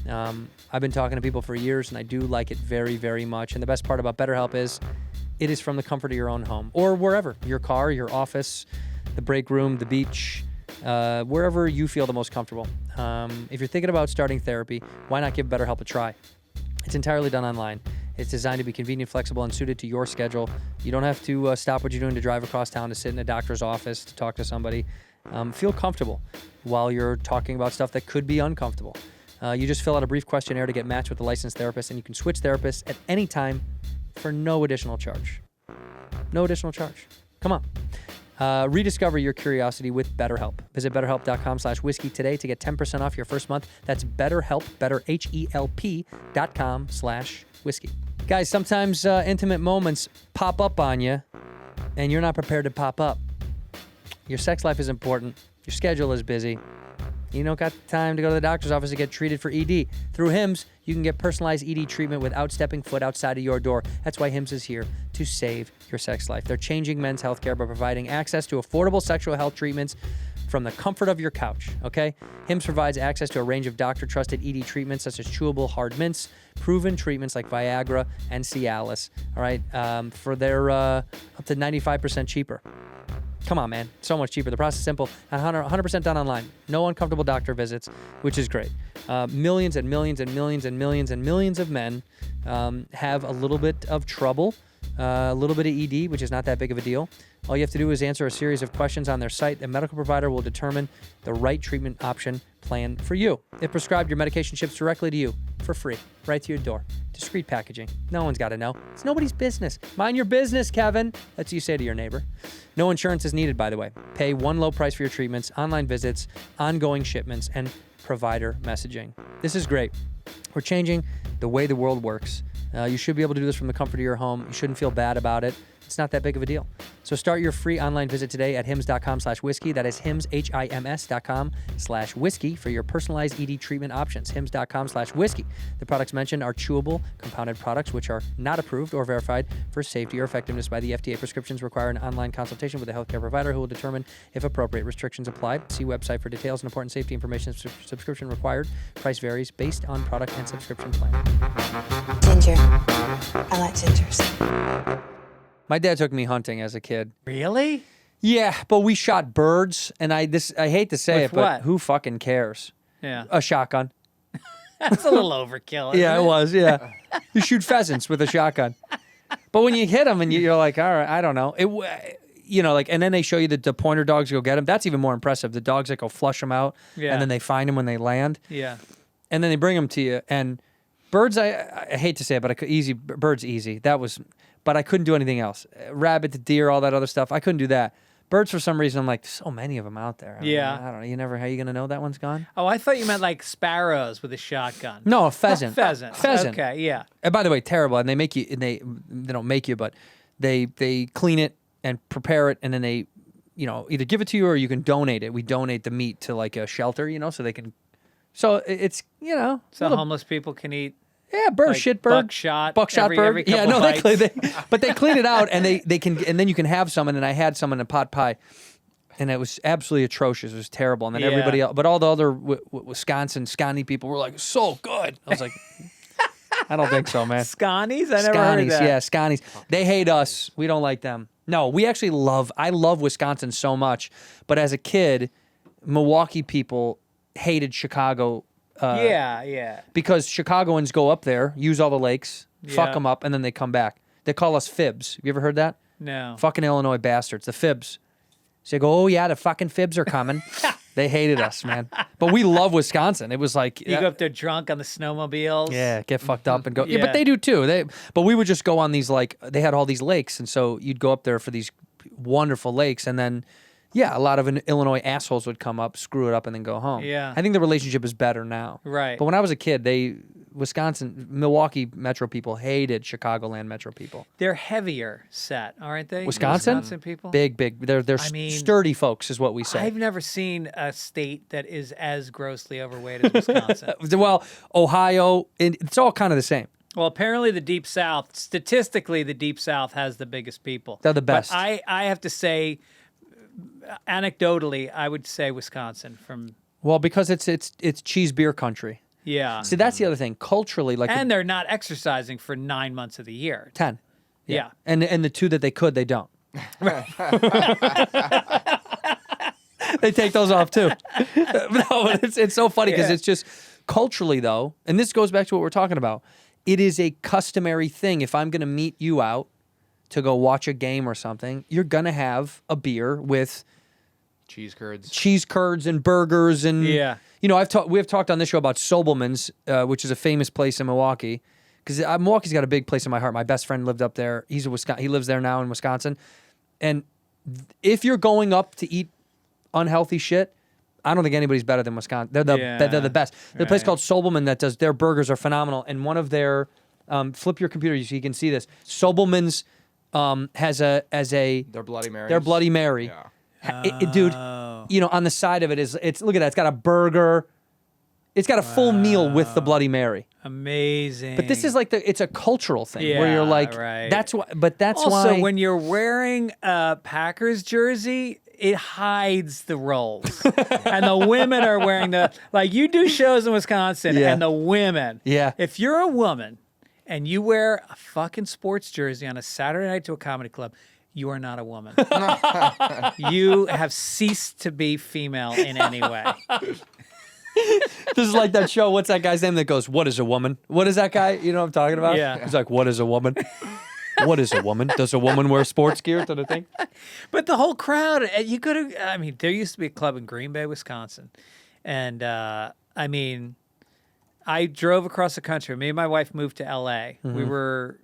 I've been talking to people for years, and I do like it very, very much. And the best part about BetterHelp is it is from the comfort of your own home or wherever, your car, your office, the break room, the beach, wherever you feel the most comfortable. If you're thinking about starting therapy, why not give BetterHelp a try? It's entirely done online. It's designed to be convenient, flexible, and suited to your schedule. You don't have to stop what you're doing to drive across town to sit in a doctor's office to talk to somebody. Feel comfortable while you're talking about stuff that could be uncomfortable. You just fill out a brief questionnaire to get matched with a licensed therapist, and you can switch therapists at any time for no additional charge. No additional charge. Come on. Rediscover your curiosity with BetterHelp. Visit BetterHelp.com/whiskey today to get 10% off your first month. That's BetterHelp, BetterHelp.com/whiskey. Guys, sometimes intimate moments pop up on you, and you're not prepared to pop up. Your sex life is important. Your schedule is busy. You don't got time to go to the doctor's office to get treated for ED. Through HIMS, you can get personalized ED treatment without stepping foot outside of your door. That's why HIMS is here, to save your sex life. They're changing men's healthcare by providing access to affordable sexual health treatments from the comfort of your couch, okay? HIMS provides access to a range of doctor-trusted ED treatments such as chewable hard mints, proven treatments like Viagra and Cialis, all right, for their up to 95% cheaper. Come on, man. So much cheaper. The process is simple. 100% done online. No uncomfortable doctor visits, which is great. Millions and millions and millions and millions and millions of men have a little bit of trouble, a little bit of ED, which is not that big of a deal. All you have to do is answer a series of questions on their site. The medical provider will determine the right treatment option plan for you. If prescribed, your medication ships directly to you for free, right to your door. Discreet packaging. No one's got to know. It's nobody's business. Mind your business, Kevin. That's what you say to your neighbor. No insurance is needed, by the way. Pay one low price for your treatments, online visits, ongoing shipments, and provider messaging. This is great. We're changing the way the world works. You should be able to do this from the comfort of your home. You shouldn't feel bad about it. It's not that big of a deal. So start your free online visit today at hims.com/whiskey. That is hims, HIMS.com/whiskey for your personalized ED treatment options. hims.com/whiskey. The products mentioned are chewable, compounded products which are not approved or verified for safety or effectiveness by the FDA. Prescriptions require an online consultation with a healthcare provider who will determine if appropriate restrictions apply. See website for details and important safety information. Subscription required. Price varies based on product and subscription plan. Ginger. I like gingers. My dad took me hunting as a kid. Really? Yeah, but we shot birds, and I hate to say With it, but what? who fucking cares? Yeah. A shotgun. That's a little overkill. Yeah, isn't it was. Yeah, you shoot pheasants with a shotgun, but when you hit them and you're like, all right, I don't know. And then they show you the pointer dogs go get them. That's even more impressive. The dogs that go flush them out, Yeah. and then they find them when they land. Yeah. And then they bring them to you. And birds, I hate to say it, but birds easy. But I couldn't do anything else. Rabbit, the deer, all that other stuff. I couldn't do that. Birds, for some reason, I'm like, there's so many of them out there. Yeah. I don't know. How are you going to know that one's gone? Oh, I thought you meant like sparrows with a shotgun. No, a pheasant. Pheasant. Pheasant. Okay, yeah. And by the way, terrible. And they make you, and they don't make you, but they clean it and prepare it, and then they, either give it to you or you can donate it. We donate the meat to like a shelter, so they can. So it's, So little- homeless people can eat. Yeah, bird, like shit bird. Buckshot bird. every Yeah, couple no, bites. but they clean it out and they can, and then you can have some. And then I had some in a pot pie, and it was absolutely atrocious. It was terrible. And then Yeah. everybody else, but all the other Wisconsin Scotty people were like, so good. I was like, I don't think so, man. Scotties? I never heard of that. Yeah, Scotties. They hate us. We don't like them. No, we actually I love Wisconsin so much. But as a kid, Milwaukee people hated Chicago. Yeah. Because Chicagoans go up there, use all the lakes, fuck Yeah. them up, and then they come back. They call us fibs. Have you ever heard that? No. Fucking Illinois bastards, the fibs. So you go, oh yeah, the fucking fibs are coming. They hated us, man. But we love Wisconsin. It was like, You go up there drunk on the snowmobiles. yeah, get fucked up and go. Yeah, Yeah. but they do too. But we would just go on these, like, they had all these lakes, and so you'd go up there for these wonderful lakes, and then, yeah, a lot of Illinois assholes would come up, screw it up, and then go home. Yeah. I think the relationship is better now. Right. But when I was a kid, Wisconsin, Milwaukee Metro people hated Chicagoland Metro people. They're heavier set, aren't they? Wisconsin people. Big. They're I mean, sturdy folks, is what we say. I've never seen a state that is as grossly overweight as Wisconsin. Well, Ohio, it's all kind of the same. Well, apparently the Deep South, statistically, the Deep South has the biggest people. They're the best. But I have to say, anecdotally, I would say Wisconsin from. Well, because it's cheese beer country. Yeah. See, that's the other thing. Culturally, like And they're not exercising for 9 months of the year. 10. Yeah. And the 2 that they could, they don't. They take those off too. No, it's so funny because it's just culturally though, and this goes back to what we're talking about. It is a customary thing. If I'm going to meet you out to go watch a game or something, you're going to have a beer with Cheese curds and burgers and you know, we've talked on this show about Sobelman's, which is a famous place in Milwaukee, because Milwaukee's got a big place in my heart. My best friend lived up there. He lives there now in Wisconsin, and if you're going up to eat unhealthy shit, I don't think anybody's better than Wisconsin. They're the best. There's a place called Sobelman that does their burgers are phenomenal, and one of their flip your computer so you can see this. Sobelman's has their Bloody Marys. Their Bloody Mary. Yeah. Dude, you know, on the side of it it's look at that. It's got a burger. It's got a full meal with the Bloody Mary. Amazing. But this is like it's a cultural thing where you're like, right. that's why. But that's also, why. when you're wearing a Packers jersey, it hides the rolls, and the women are wearing like you do shows in Wisconsin, and the women. Yeah. If you're a woman and you wear a fucking sports jersey on a Saturday night to a comedy club, you are not a woman. You have ceased to be female in any way. This is like that show. What's that guy's name that goes, "What is a woman?" What is that guy? You know what I'm talking about? Yeah. He's like, "What is a woman?" What is a woman? Does a woman wear sports gear to the thing? But the whole crowd, you could have, I mean, there used to be a club in Green Bay, Wisconsin. And, I mean, I drove across the country. Me and my wife moved to L.A. Mm-hmm.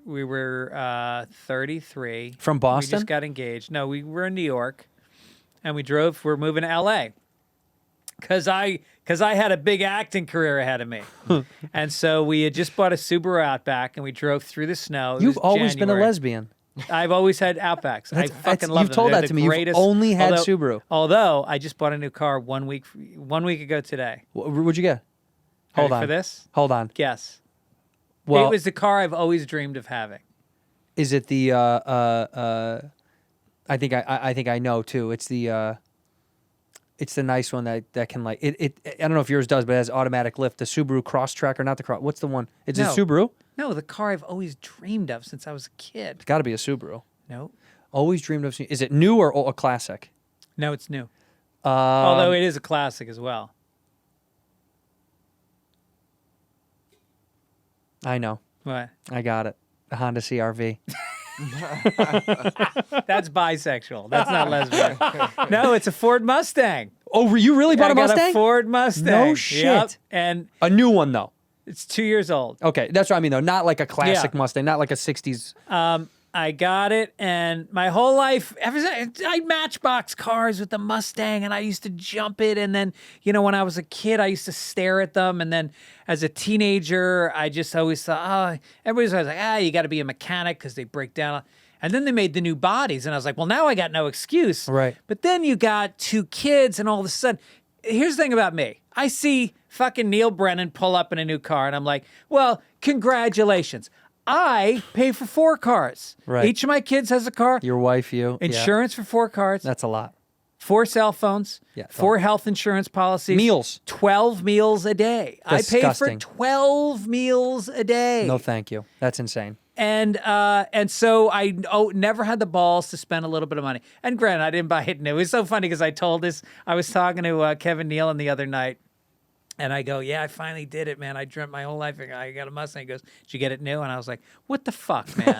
We were 33. From Boston? We just got engaged. No, we were in New York. And we're moving to L.A. Because I had a big acting career ahead of me. And so we had just bought a Subaru Outback, and we drove through the snow. It You've was always been a January. lesbian. I've always had Outbacks. I fucking love them. You've told They're that to the me. You've greatest- only had Subaru. Although I just bought a new car 1 week ago today. What'd you get? Hold Ready on. for this? Hold on. Guess. Well, It was the car I've always dreamed of having. is it the? I think I know too. It's the. It's the nice one that can like it. I don't know if yours does, but it has automatic lift. The Subaru Crosstrek or not the Cross? What's the one? Is it No. Subaru? No, the car I've always dreamed of since I was a kid. It's got to be a Subaru. No. Always dreamed of. Is it new or a classic? No, it's new. Although it is a classic as well. I know. What? I got it. The Honda CRV. That's bisexual. That's not lesbian. No, it's a Ford Mustang. Oh, you really bought I a got Mustang? a Ford Mustang. No shit. Yep. And A new one though. it's 2 years old. Okay, that's what I mean though. Not like a classic Yeah. Mustang, not like a '60s. I got it, and my whole life, I matchbox cars with the Mustang, and I used to jump it. And then, you know, when I was a kid, I used to stare at them. And then as a teenager, I just always thought, everybody's always like, you got to be a mechanic because they break down. And then they made the new bodies, and I was like, well, now I got no excuse. Right. But then you got 2 kids, and all of a sudden, here's the thing about me. I see fucking Neil Brennan pull up in a new car, and I'm like, well, congratulations. I pay for 4 cars. Right. Each of my kids has a car. Your wife, you. Yeah. Insurance for 4 cars. That's a lot. 4 cell phones. Yeah, 4 health insurance policies. Meals. 12 meals a day. I pay Disgusting. for 12 meals a day. No, thank you. That's insane. And so I never had the balls to spend a little bit of money. And granted, I didn't buy it new. It was so funny because I was talking to Kevin Nealon the other night. And I go, yeah, I finally did it, man. I dreamt my whole life. I got a Mustang. He goes, did you get it new? And I was like, what the fuck, man?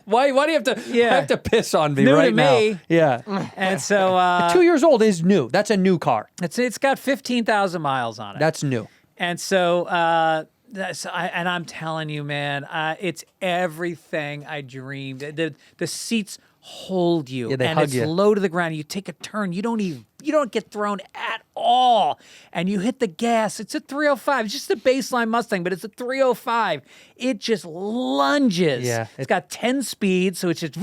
Why do you have to? Yeah. Why have to piss on me New to right now? me. Yeah. And so 2 years old is new. That's a new car. it's got 15,000 miles on it. That's new. And so and I'm telling you, man, it's everything I dreamed. The seats hold you, Yeah, they and hug it's you. low to the ground. You take a turn, you don't even you don't get thrown at all. And you hit the gas. It's a 305. It's just a baseline Mustang, but it's a 305. It just lunges. Yeah. It's got 10 speeds, so it's just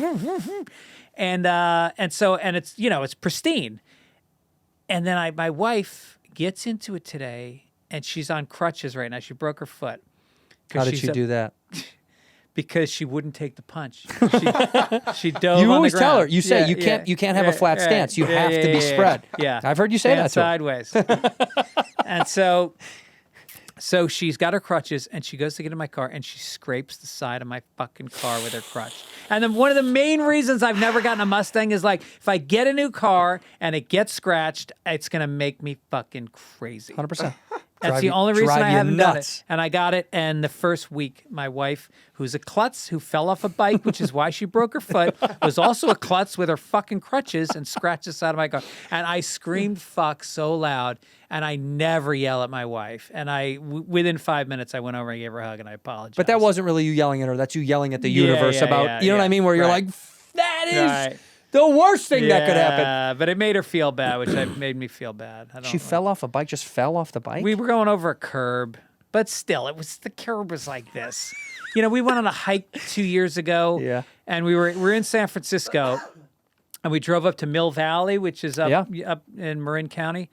and it's it's pristine. And then my wife gets into it today, and she's on crutches right now. She broke her foot. How did she do that? Because she wouldn't take the punch. She dove You on always the tell her. ground. You say you can't have a flat stance. You have to be spread. Yeah. I've heard you say that to her. sideways. And so she's got her crutches, and she goes to get in my car, and she scrapes the side of my fucking car with her crutch. And then one of the main reasons I've never gotten a Mustang is like, if I get a new car and it gets scratched, it's gonna make me fucking crazy. 100%. That's the only reason drive I you haven't done it. nuts. And I got it. And the first week, my wife, who's a klutz, who fell off a bike, which is why she broke her foot, was also a klutz with her fucking crutches and scratched the side of my car. And I screamed fuck so loud. And I never yell at my wife. And within 5 minutes, I went over and gave her a hug and I apologized. But that wasn't really you yelling at her. That's you yelling at the universe about, you know what I mean? Where you're like, that is the worst thing that could happen. But it made her feel bad, which made me feel bad. She fell off a bike, just fell off the bike? We were going over a curb, but still, the curb was like this. You know, we went on a hike 2 years ago. Yeah. And we're in San Francisco, and we drove up to Mill Valley, which is up in Marin County.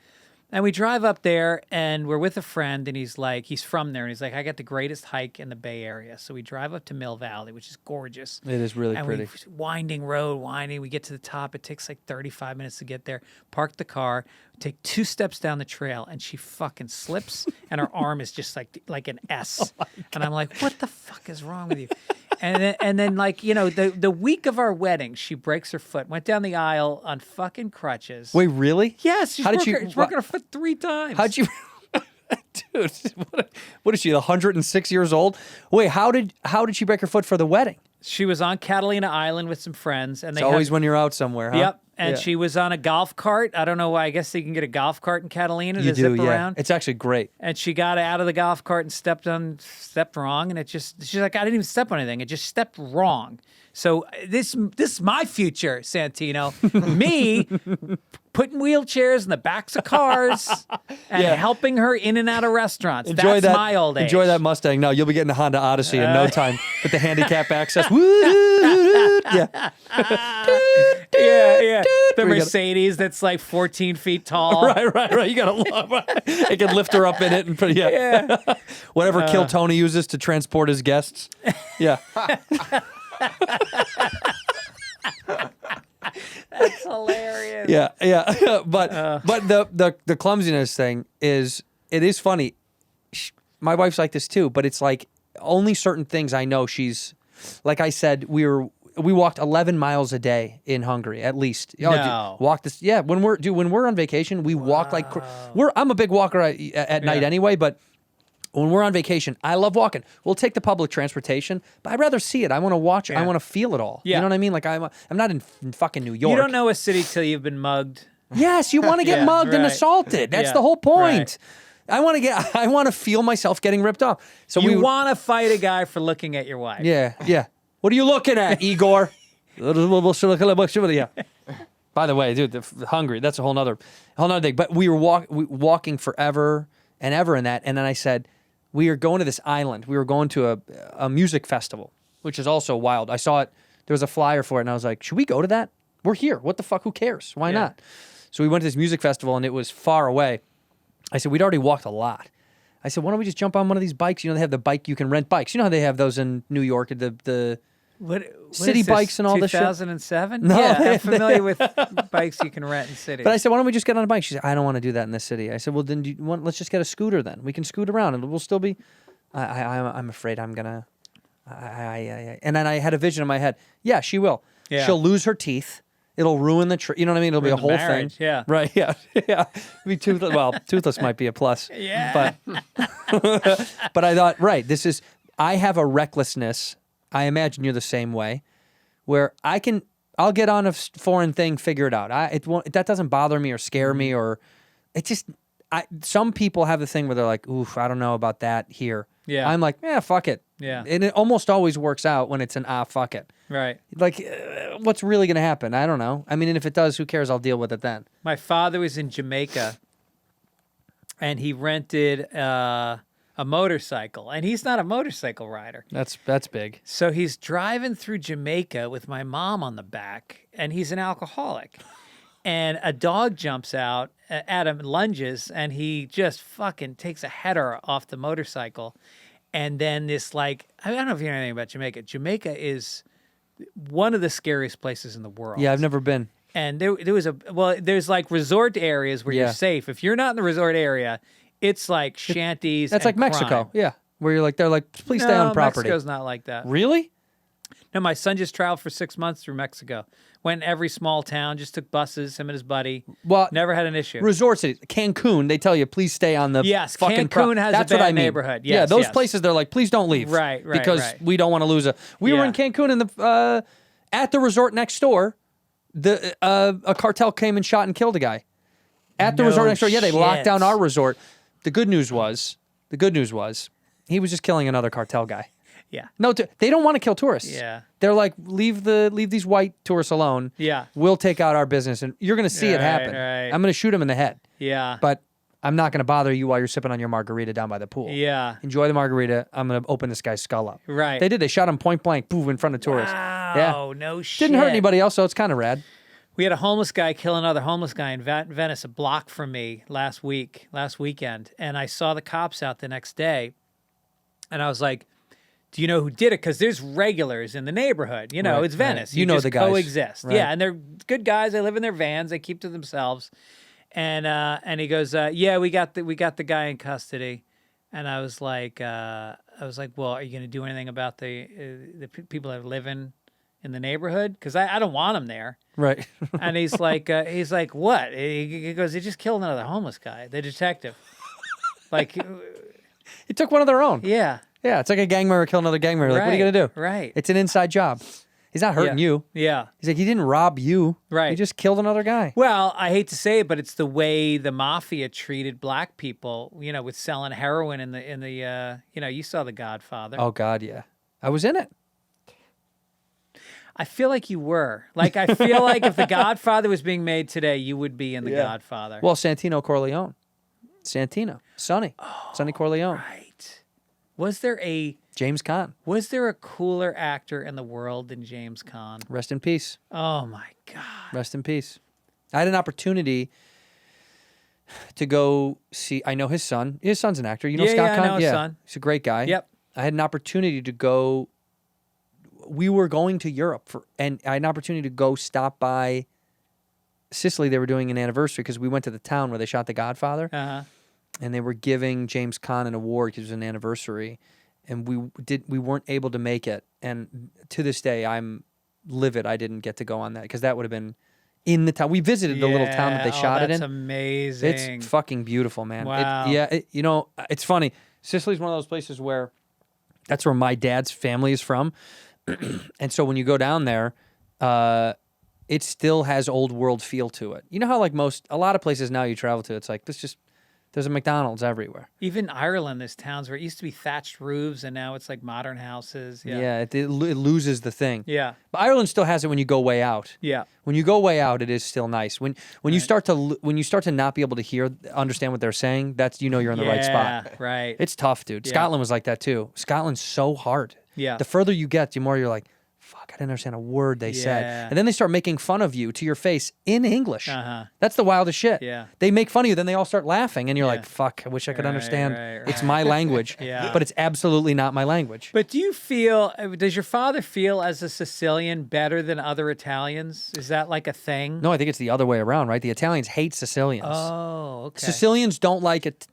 And we drive up there, and we're with a friend, and he's from there, and he's like, I got the greatest hike in the Bay Area. So we drive up to Mill Valley, which is gorgeous. It is really pretty. Winding road, we get to the top. It takes like 35 minutes to get there. Park the car, take 2 steps down the trail, and she fucking slips, and her arm is just like an S. And I'm like, what the fuck is wrong with you? And then the week of our wedding, she breaks her foot, went down the aisle on fucking crutches. Wait, really? Yes, she's broken her foot 3 times. How'd you... Dude, what is she, 106 years old? Wait, how did she break her foot for the wedding? She was on Catalina Island with some friends. And it's always when you're out somewhere, huh? Yep. And she was on a golf cart. I don't know why. I guess you can get a golf cart in Catalina to zip around. It's actually great. And she got out of the golf cart and stepped wrong. And she's like, I didn't even step on anything. It just stepped wrong. So this is my future, Santino. Me putting wheelchairs in the backs of cars and helping her in and out of restaurants. That's my old age. Enjoy that Mustang. No, you'll be getting a Honda Odyssey in no time with the handicap access. Woo! Yeah. Yeah. The Mercedes that's like 14 feet tall. Right. You gotta love it. It can lift her up in it and put whatever Kill Tony uses to transport his guests. Yeah. That's hilarious. Yeah. But the clumsiness thing is, it is funny. My wife's like this too, but it's like only certain things I know she's, like I said, we walked 11 miles a day in Hungary, at least. No. Walk this. Yeah. When we're on vacation, we walk like I'm a big walker at night anyway, but when we're on vacation, I love walking. We'll take the public transportation, but I'd rather see it. I want to watch it. I want to feel it all. Yeah. You know what I mean? Like I'm not in fucking New York. You don't know a city till you've been mugged. Yes, you want to get mugged and assaulted. That's the whole point. Right. I want to feel myself getting ripped off. So you want to fight a guy for looking at your wife. Yeah. What are you looking at, Igor? Yeah. By the way, dude, the Hungary, that's a whole nother thing. But we were walking forever and ever in that. And then I said, we are going to this island. We were going to a music festival, which is also wild. I saw it. There was a flyer for it, and I was like, should we go to that? We're here. What the fuck? Who cares? Why not? So we went to this music festival, and it was far away. I said, we'd already walked a lot. I said, why don't we just jump on one of these bikes? You know, they have the bike, you can rent bikes. You know how they have those in New York, the What city is this, bikes and all this shit? 2007? No, yeah, I'm familiar with bikes you can rent in cities. But I said, why don't we just get on a bike? She said, I don't want to do that in this city. I said, well, then let's just get a scooter then. We can scoot around and we'll still be... I'm afraid I'm going to... And then I had a vision in my head. Yeah, she will. Yeah. She'll lose her teeth. It'll ruin the... you know what I mean? It'll be a whole marriage, thing. Yeah. Right, yeah. Be toothless. Well, toothless might be a plus. Yeah. But I thought, right, this is... I have a recklessness... I imagine you're the same way, where I'll get on a foreign thing, figure it out. That doesn't bother me or scare me, or it just, some people have the thing where they're like, oof, I don't know about that here. Yeah. I'm like, yeah, fuck it. Yeah. And it almost always works out when it's an fuck it. Right. Like, what's really going to happen? I don't know. I mean, and if it does, who cares? I'll deal with it then. My father was in Jamaica, and he rented a motorcycle, and he's not a motorcycle rider. That's big. So he's driving through Jamaica with my mom on the back, and he's an alcoholic. And a dog jumps out at him, lunges, and he just fucking takes a header off the motorcycle. And then this, like, I don't know if you know anything about Jamaica. Jamaica is one of the scariest places in the world. Yeah, I've never been. And there's like resort areas where Yeah. you're safe. If you're not in the resort area, it's like shanties. That's and like Mexico. crime. Yeah. Where you're like, they're like, please stay on property. Mexico's not like that. Really? No, my son just traveled for 6 months through Mexico. Went in every small town, just took buses, him and his buddy. Well, never had an issue. Resort cities. Cancun, they tell you, please stay on the Yes, fucking Cancun has That's a what bad I mean. neighborhood. Yeah, Yes, those yes. places, they're like, please don't leave. Right, Because right. we don't want to lose We were Yeah. in Cancun and at the resort next door, a cartel came and shot and killed a guy. At the No resort next door. Yeah, they locked shit. down our resort. The good news was, he was just killing another cartel guy. Yeah. No, they don't want to kill tourists. Yeah. They're like, leave these white tourists alone. Yeah. We'll take out our business, and you're going to see it happen. Right. I'm going to shoot him in the head. Yeah. But I'm not going to bother you while you're sipping on your margarita down by the pool. Yeah. Enjoy the margarita. I'm going to open this guy's skull up. Right. They did. They shot him point blank, poof, in front of tourists. Wow, Yeah. no shit. Didn't hurt anybody else, so it's kind of rad. We had a homeless guy kill another homeless guy in Venice, a block from me last weekend. And I saw the cops out the next day. And I was like, do you know who did it? Because there's regulars in the neighborhood. You know, Right, it's Venice. right. You know just the guys. coexist. Right. Yeah, and they're good guys. They live in their vans. They keep to themselves. And he goes, yeah, we got the guy in custody. And I was like, well, are you going to do anything about the people that live in the neighborhood? Because I don't want them there. Right. And he's like, what? He goes, he just killed another homeless guy. The detective. Like, He took one of their own. yeah. Yeah, it's like a gang member kill another gang member. Like, what are you going to do? Right. It's an inside job. He's not hurting Yeah. you. Yeah. He's like, he didn't rob you. Right. He just killed another guy. Well, I hate to say it, but it's the way the mafia treated black people, you know, with selling heroin in the you saw The Godfather. Oh, God, yeah. I was in it. I feel like you were. Like, I feel like if The Godfather was being made today, you would be in The Godfather. Well, Santino Corleone. Sonny Corleone. Right. Was there a James Caan. cooler actor in the world than James Caan? Rest in peace. Oh my God. Rest in peace. I had an opportunity to go see. I know his son. His son's an actor. You know Yeah, Scott yeah, I Caan? know his son. He's a great guy. Yep. I had an opportunity to go. We were going to Europe and I had an opportunity to go stop by Sicily. They were doing an anniversary because we went to the town where they shot The Godfather. Uh-huh. And they were giving James Caan an award because it was an anniversary, and we weren't able to make it. And to this day, I'm livid I didn't get to go on that because that would have been in the town. We visited the little town that they shot it in. That's amazing. It's fucking beautiful, man. Wow. It's funny. Sicily's one of those places where that's where my dad's family is from, and so when you go down there, it still has old world feel to it. You know how like a lot of places now you travel to, it's like there's a McDonald's everywhere. Even Ireland, there's towns where it used to be thatched roofs and now it's like modern houses. Yeah. Yeah, it loses the thing. Yeah. But Ireland still has it when you go way out. Yeah. When you go way out, it is still nice. When you start to not be able to understand what they're saying, that's you're in the right spot. Yeah, right. It's tough, dude. Yeah. Scotland was like that too. Scotland's so hard. Yeah. The further you get, the more you're like, fuck, I didn't understand a word they said. Yeah. And then they start making fun of you to your face in English. Uh-huh. That's the wildest shit. Yeah. They make fun of you, then they all start laughing, and you're Yeah. like, fuck, I wish I could Right, understand. right, It's right. my language. Yeah. But it's absolutely not my language. But does your father feel as a Sicilian better than other Italians? Is that like a thing? No, I think it's the other way around, right? The Italians hate Sicilians. Oh, okay. Sicilians don't like it.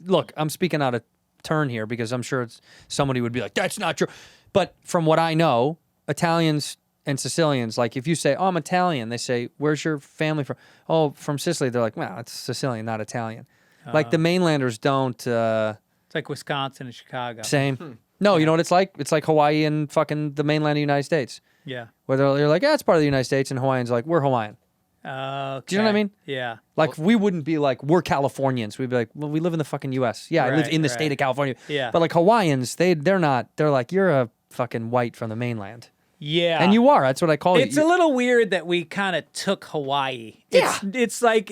Look, I'm speaking out of turn here because I'm sure somebody would be like, that's not true. But from what I know, Italians and Sicilians, like if you say, oh, I'm Italian, they say, where's your family from? Oh, from Sicily. They're like, well, it's Sicilian, not Italian. Like the mainlanders don't. It's like Wisconsin and Chicago. Same. No, you know what it's like? It's like Hawaii and fucking the mainland of the United States. Yeah. Where you're like, yeah, it's part of the United States, and Hawaiians are like, we're Hawaiian. Okay. Do you know what I mean? Yeah. Like, we wouldn't be like, we're Californians. We'd be like, well, we live in the fucking U.S. Yeah, I live Right, in the right. state of California. Yeah. But like Hawaiians, they're not. They're like, you're a fucking white from the mainland. Yeah. And you are. That's what I call you. It's a little weird that we kind of took Hawaii. Yeah. It's like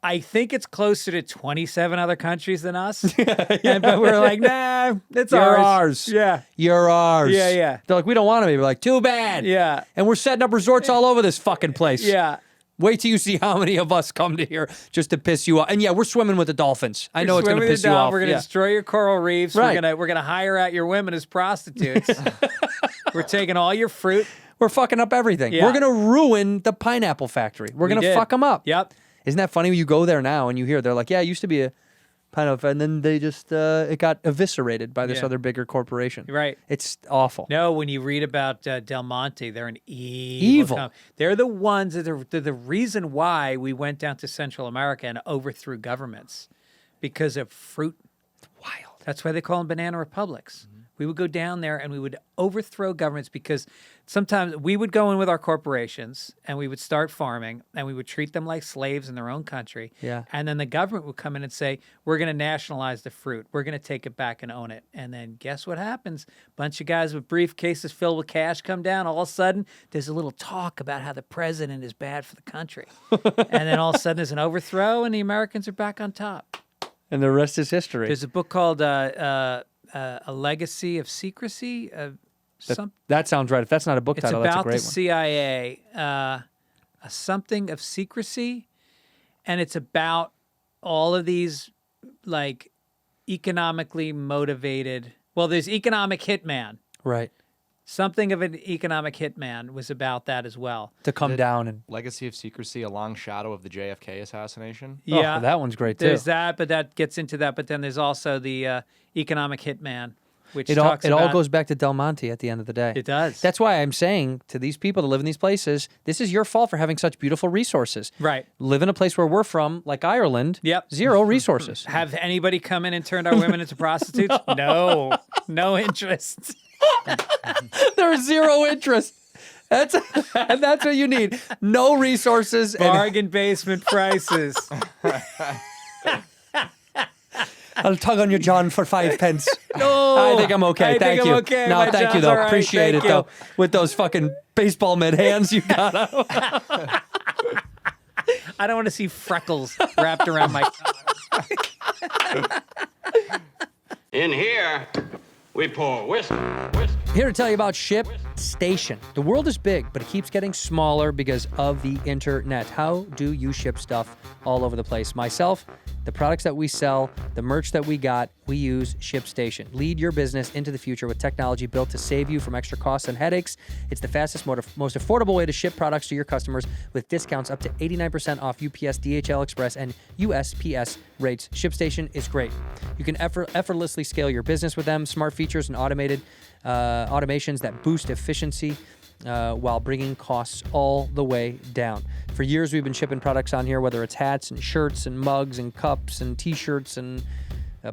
I think it's closer to 27 other countries than us. But we're like, nah, it's You're ours. ours. Yeah. You're ours. Yeah, yeah. They're like, we don't want to be. We're like, too bad. Yeah. And we're setting up resorts all over this fucking place. Yeah. Wait till you see how many of us come to here just to piss you off. And yeah, we're swimming with the dolphins. I know it's going to piss you off. We're going to Yeah. destroy your coral reefs. Right. We're gonna hire out your women as prostitutes. We're taking all your fruit. We're fucking up everything. Yeah. We're going to ruin the pineapple factory. We're going to did. fuck them up. Yep. Isn't that funny when you go there now and you hear they're like, yeah, it used to be a pineapple, and then they just it got eviscerated by this Yeah. other bigger corporation. Right. It's awful. No, when you read about Del Monte, they're an evil. They're the ones that they're the reason why we went down to Central America and overthrew governments because of fruit. Wild. That's why they call them banana republics. We would go down there and we would overthrow governments because sometimes we would go in with our corporations and we would start farming and we would treat them like slaves in their own country. Yeah. And then the government would come in and say, we're going to nationalize the fruit. We're going to take it back and own it. And then guess what happens? Bunch of guys with briefcases filled with cash come down. All of a sudden, there's a little talk about how the president is bad for the country. And then all of a sudden, there's an overthrow and the Americans are back on top. And the rest is history. There's a book called A Legacy of Secrecy. That sounds right. If that's not a book It's title, that's a about great the one. CIA, a something of secrecy, and it's about all of these like economically motivated. Well, there's economic hitman. Right. Something of an economic hitman was about that as well. To come down and Legacy of Secrecy, a long shadow of the JFK assassination. Yeah, that one's great too. There's that, but that gets into that. But then there's also the economic hitman, which It all talks about, goes back to Del Monte at the end of the day. It does. That's why I'm saying to these people that live in these places, this is your fault for having such beautiful resources. Right. Live in a place where we're from, like Ireland. Yep. Zero resources. Have anybody come in and turned our women into prostitutes? No interest. There's zero interest. That's what you need. No resources. And Bargain basement prices. I'll tug on your John for 5 pence. No, I think I'm okay. I Thank think you. I'm okay. No, My thank you job's though. all right. Appreciate Thank it you. though. With those fucking baseball mitt hands you got out. I don't want to see freckles wrapped around my cock. In here, we pour whiskey. Here to tell you about ShipStation. The world is big, but it keeps getting smaller because of the internet. How do you ship stuff all over the place? Myself, the products that we sell, the merch that we got, we use ShipStation. Lead your business into the future with technology built to save you from extra costs and headaches. It's the fastest, most affordable way to ship products to your customers with discounts up to 89% off UPS, DHL Express, and USPS rates. ShipStation is great. You can effortlessly scale your business with them. Smart features and automations that boost efficiency while bringing costs all the way down. For years, we've been shipping products on here, whether it's hats and shirts and mugs and cups and T-shirts and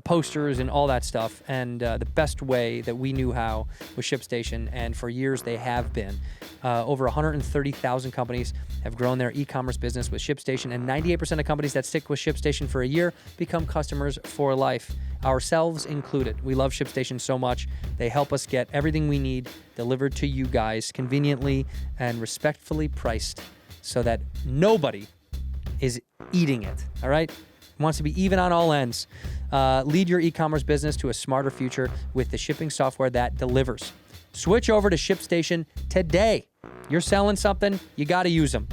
posters and all that stuff. And the best way that we knew how was ShipStation, and for years they have been. Over 130,000 companies have grown their e-commerce business with ShipStation, and 98% of companies that stick with ShipStation for a year become customers for life, ourselves included. We love ShipStation so much. They help us get everything we need delivered to you guys conveniently and respectfully priced so that nobody is eating it, all right? Wants to be even on all ends. Lead your e-commerce business to a smarter future with the shipping software that delivers. Switch over to ShipStation today. You're selling something, you got to use them.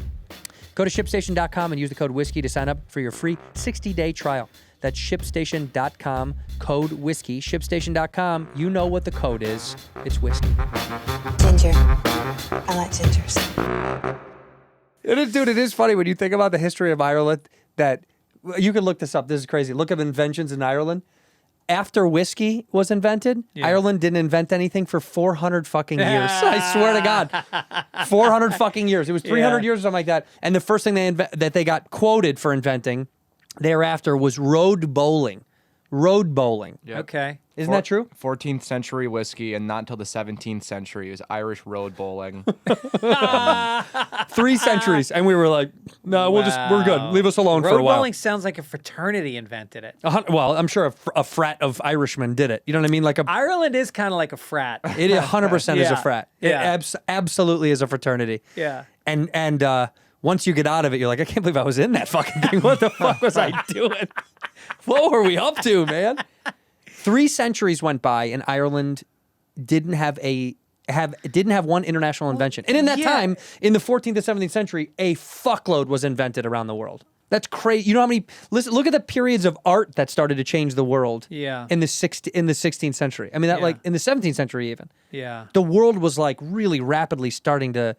Go to ShipStation.com and use the code WHISKEY to sign up for your free 60-day trial. That's ShipStation.com, code WHISKEY. ShipStation.com, you know what the code is. It's whiskey. Ginger. I like gingers. Dude, it is funny when you think about the history of Ireland that you can look this up. This is crazy. Look up inventions in Ireland. After whiskey was invented, Ireland didn't invent anything for 400 fucking years. I swear to God. 400 fucking years. It was 300 years or something like that. And the first thing that they got quoted for inventing thereafter was road bowling. road bowling. Yep. Okay. Isn't that true? 14th century whiskey, and not until the 17th century it was Irish road bowling. 3 centuries, and we were like, no, we're good. Leave us alone for a Road while. bowling sounds like a fraternity invented it. Well, I'm sure a frat of Irishmen did it. You know what I mean? Like Ireland is kind of like a frat. it 100% is a Yeah. frat. Yeah. It absolutely is a fraternity. Yeah. And once you get out of it, you're like, I can't believe I was in that fucking thing. What the fuck was I doing? What were we up to, man? 3 centuries went by, and Ireland didn't have one international invention. And in that time, in the 14th to 17th century, a fuckload was invented around the world. That's crazy. You know how many? Listen, look at the periods of art that started to change the world. Yeah. In the 16th century. I mean, that like in the 17th century even. Yeah. The world was like really rapidly starting to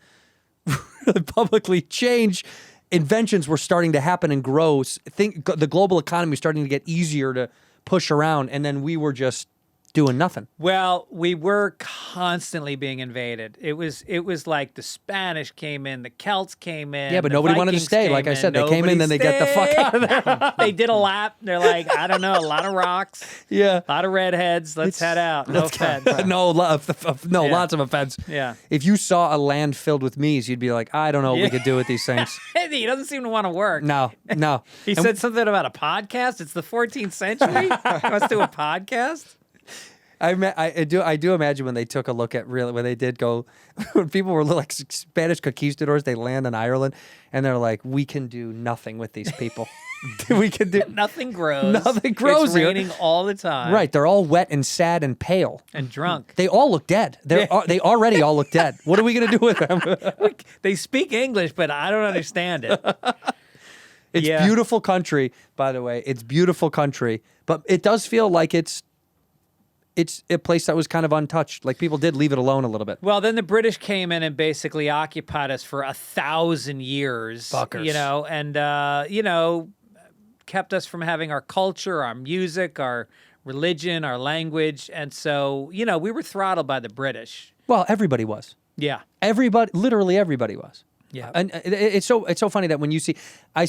publicly change. Inventions were starting to happen and grow. The global economy was starting to get easier to push around, and then we were just doing nothing. Well, we were constantly being invaded. It was like the Spanish came in, the Celts came in. Yeah, but the nobody wanted to Vikings stay. came Like I in, said, they came in, then they get the fuck out of there. They did a lap. They're like, I don't know, a lot of rocks, Yeah. a lot of redheads. Let's head out. No offense. Lots of offense. Yeah. If you saw a land filled with me's, you'd be like, I don't know what we could do with these things. He doesn't seem to want to work. No. He said something about a podcast. It's the 14th century. He wants to do a podcast. I do imagine when they took a look at when they did go, when people were like Spanish conquistadors, they land in Ireland, and they're like, we can do nothing with these people. We can do Nothing grows. Nothing grows It's here. raining all the time. Right, they're all wet and sad and pale. And drunk. They all look dead. They already all look dead. What are we gonna do with them? They speak English, but I don't understand it. It's beautiful country, by the way. It's beautiful country, but it does feel like it's a place that was kind of untouched. Like people did leave it alone a little bit. Well, then the British came in and basically occupied us for 1,000 years. Fuckers. And kept us from having our culture, our music, our religion, our language. And so, we were throttled by the British. Well, everybody was. Yeah. Literally everybody was. Yeah. And it's so funny that when you see,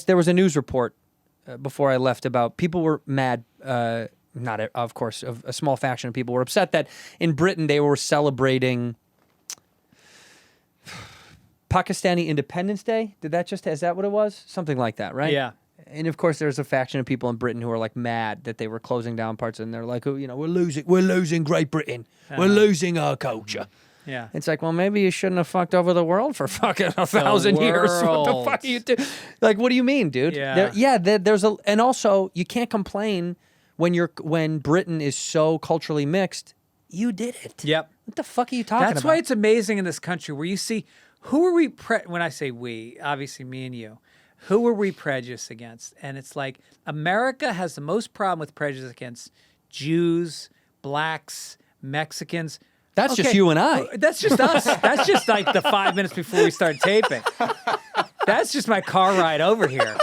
there was a news report before I left about people were mad. Of course, a small faction of people were upset that in Britain they were celebrating Pakistani Independence Day. Is that what it was? Something like that, right? Yeah. And of course, there's a faction of people in Britain who are like mad that they were closing down parts, and they're like, we're losing Great Britain, we're losing our culture. Yeah. It's like, well, maybe you shouldn't have fucked over the world for fucking 1,000 years. What the fuck are you doing? Like, what do you mean, dude? Yeah. And also you can't complain when Britain is so culturally mixed. You did it. Yep. What the fuck are you talking about? That's why it's amazing in this country where you see, who are we, when I say we, obviously me and you, who are we prejudiced against? And it's like, America has the most problem with prejudice against Jews, blacks, Mexicans. That's just you and I. That's just us. That's just like the 5 minutes before we start taping. That's just my car ride over here.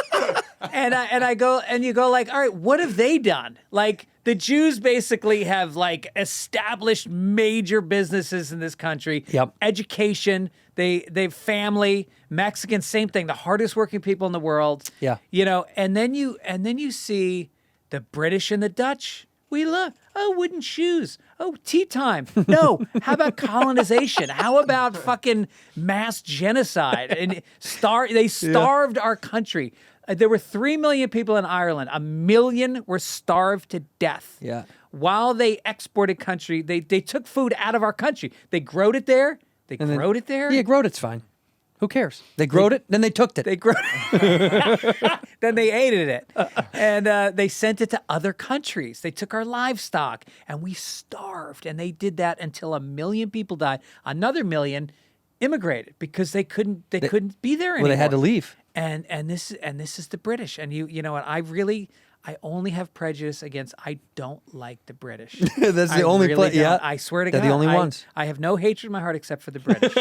And you go like, all right, what have they done? Like the Jews basically have like established major businesses in this country. Yep. Education, they've family. Mexicans, same thing. The hardest working people in the world. Yeah. And then you see the British and the Dutch. We love, wooden shoes. Oh, tea time. No. How about colonization? How about fucking mass genocide? And they starved our country. There were 3 million people in Ireland. 1 million were starved to death. Yeah. While they exported country, they took food out of our country. They growed it there. Yeah, growed it's fine. Who cares? They growed it, then they took it. They grew then they ate it. And they sent it to other countries. They took our livestock and we starved. And they did that until 1 million people died. Another 1 million immigrated because they couldn't be there anymore. Well, they had to leave. And this is the British. And you know what? I only have prejudice against. I don't like the British. That's the only really place. Yeah, I swear to they're God, the only ones. I have no hatred in my heart except for the British.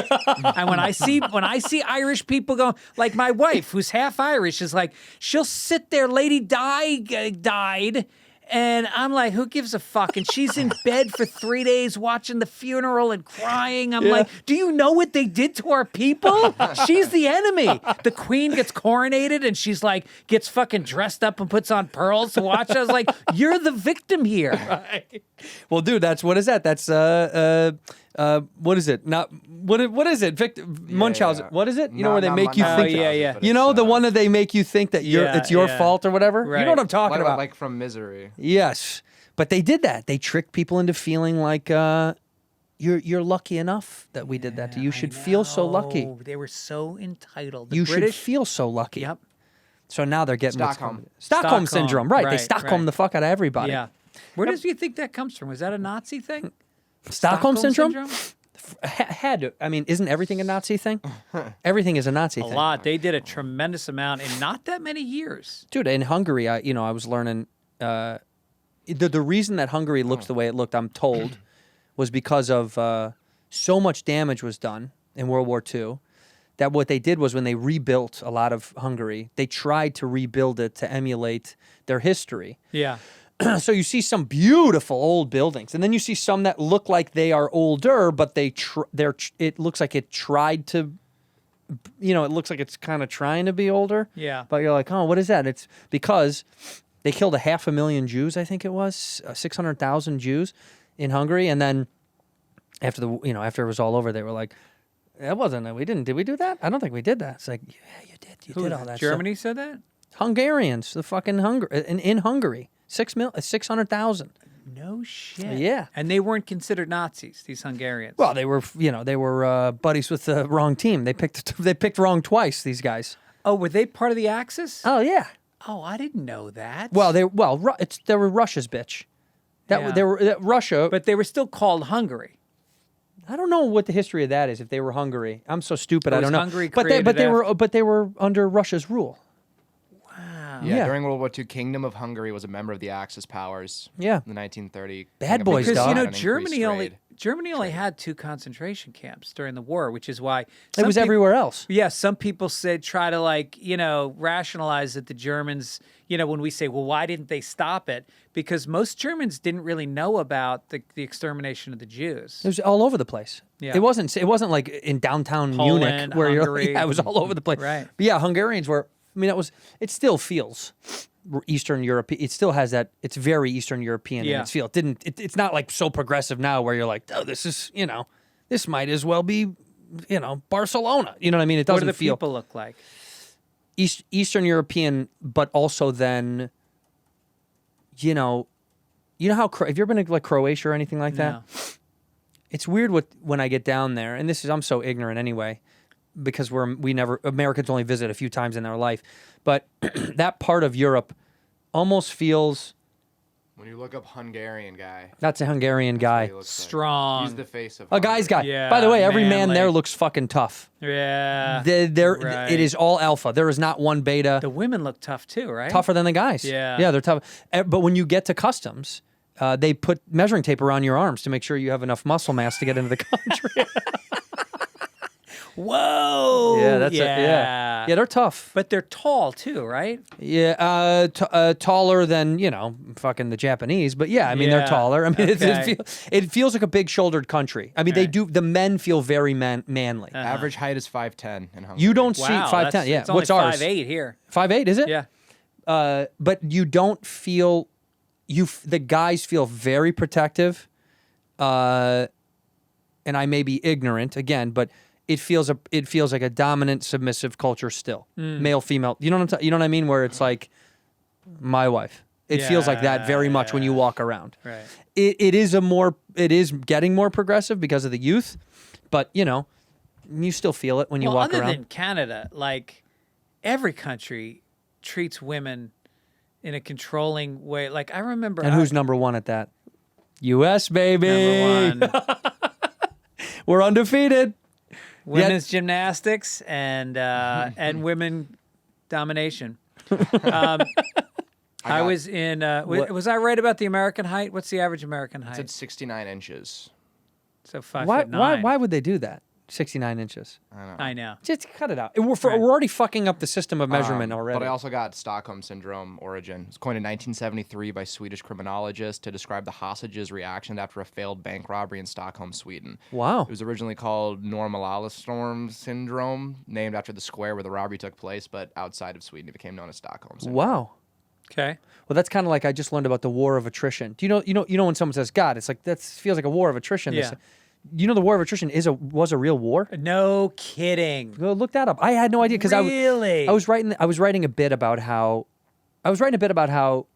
And when I see Irish people go, like my wife, who's half Irish, is like she'll sit there. Lady died, And I'm like, who gives a fuck? And she's in bed for 3 days watching the funeral and crying. I'm like, do you know what they did to our people? She's the enemy. The queen gets coronated and she's like, gets fucking dressed up and puts on pearls to watch. I was like, you're the victim here. Right. Well, dude, what is that? That's what is it? Not what is it? Munchausen. yeah. What is it? You know where they make you not think? Munchausen, but You it's, know the one that they make you think that it's your yeah. fault or whatever. You Right. know what I'm talking about? like from Misery. Yes, but they did that. They tricked people into feeling like you're lucky enough that we did that to you. You should feel so lucky. Oh, they were so entitled. The You British, should feel so lucky. Yep. So now they're getting what's Stockholm. coming. Stockholm Stockholm. syndrome, right? They Right, Stockholm right. the fuck out of everybody. Yeah. Where does you think that comes from? Was that a Nazi thing? Stockholm syndrome? Had to. I mean, isn't everything a Nazi thing? Everything is a Nazi A thing. lot. They did a tremendous amount in not that many years. Dude, in Hungary, I was learning the reason that Hungary looks the way it looked, I'm told, was because of so much damage was done in World War II that what they did was when they rebuilt a lot of Hungary, they tried to rebuild it to emulate their history. Yeah. So you see some beautiful old buildings, and then you see some that look like they are older, but it looks like it tried to, it looks like it's kind of trying to be older. Yeah. But you're like, oh, what is that? It's because they killed 500,000 Jews, I think it was, 600,000 Jews in Hungary, and then after after it was all over, they were like, that wasn't it. Did we do that? I don't think we did that. It's like, yeah, you did. You did all that. Germany said that? Hungarians, the fucking in Hungary. 600,000. No shit. Yeah. And they weren't considered Nazis, these Hungarians. Well, they were buddies with the wrong team. They picked wrong twice. These guys. Oh, were they part of the Axis? Oh yeah. Oh, I didn't know that. Well, they were Russia's bitch. Yeah. They were Russia. But they were still called Hungary. I don't know what the history of that is. If they were Hungary, I'm so stupid. Or I was don't know. Hungary But they created were under Russia's rule. Wow. Yeah. During World War II, Kingdom of Hungary was a member of the Axis powers. Yeah. In the 1930. Bad boys, Because dog. Germany only had 2 concentration camps during the war, which is why It was everywhere else. Yeah, some people try to rationalize that the Germans, when we say, well, why didn't they stop it? Because most Germans didn't really know about the extermination of the Jews. It was all over the place. Yeah. It wasn't like in downtown Munich Poland, where Hungary. it was all over the place. Right. But yeah, Hungarians were. I mean, it still feels Eastern Europe. It still has that. It's very Eastern European in its feel. It's not like so progressive now where you're like, oh, this is this might as well be Barcelona. You know what I mean? It doesn't What do the feel people look like? Eastern European, but also then, you know how have you ever been to like Croatia or anything like that? No. It's weird when I get down there, and I'm so ignorant anyway, because Americans only visit a few times in their life, but that part of Europe almost feels. When you look up Hungarian guy. That's a Hungarian guy. He looks Strong. Like. He's the face of A guy's guy. Yeah, By the way, every man manly. there looks fucking tough. Yeah. It is all alpha. There is not one beta. The women look tough too, right? Tougher than the guys. Yeah. Yeah, they're tough. But when you get to customs, they put measuring tape around your arms to make sure you have enough muscle mass to get into the country. Whoa. Yeah, that's yeah, they're tough. But they're tall too, right? Yeah, taller than fucking the Japanese. But yeah, I mean they're Yeah, taller. I mean okay. it feels like a big-shouldered country. I mean they Right. do. The men feel very manly. Average height is 5'10" in Hungary. You don't see Wow, 5'10". Yeah, it's only what's ours? 5'8" here. 5'8", is it? Yeah. But you don't feel the guys feel very protective, and I may be ignorant again, but it feels like a dominant, submissive culture still, male, female. You know what you know what I mean? Where it's like my wife. It feels like that very much when you walk around. Right. It is getting more progressive because of the youth, but you still feel it when you walk other around. than Canada, like every country treats women in a controlling way. Like I remember, And who's number one at that? U.S. baby. number one? We're undefeated. Women's gymnastics and women domination. I was in. Was I right about the American height? What's the average American It height? said 69 inches. So 5'9". Why would they do that? 69 inches. I know. Just cut it out. We're already fucking up the system of measurement already. But I also got Stockholm Syndrome origin. It was coined in 1973 by Swedish criminologists to describe the hostages' reaction after a failed bank robbery in Stockholm, Sweden. Wow. It was originally called Normalstorm Syndrome, named after the square where the robbery took place, but outside of Sweden, it became known as Stockholm Syndrome. Wow. Okay. Well, that's kind of like I just learned about the war of attrition. Do you know when someone says God, it's like that feels like a war of attrition. Yeah. You know the war of attrition was a real war? No kidding. Go look that up. I had no idea because Really? I was writing a bit about how the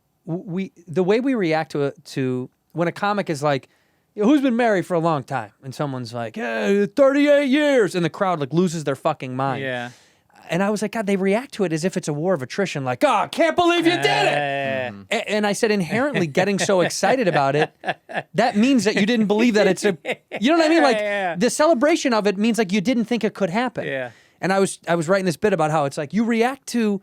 way we react to when a comic is like, who's been married for a long time, and someone's like, 38 years, and the crowd like loses their fucking mind. Yeah. And I was like, God, they react to it as if it's a war of attrition. Like, oh, can't believe you did it. And I said, inherently getting so excited about it, that means that you didn't believe that it's a, you know what I mean? Like the celebration of it means like you didn't think it could happen. Yeah. And I was writing this bit about how it's like you react to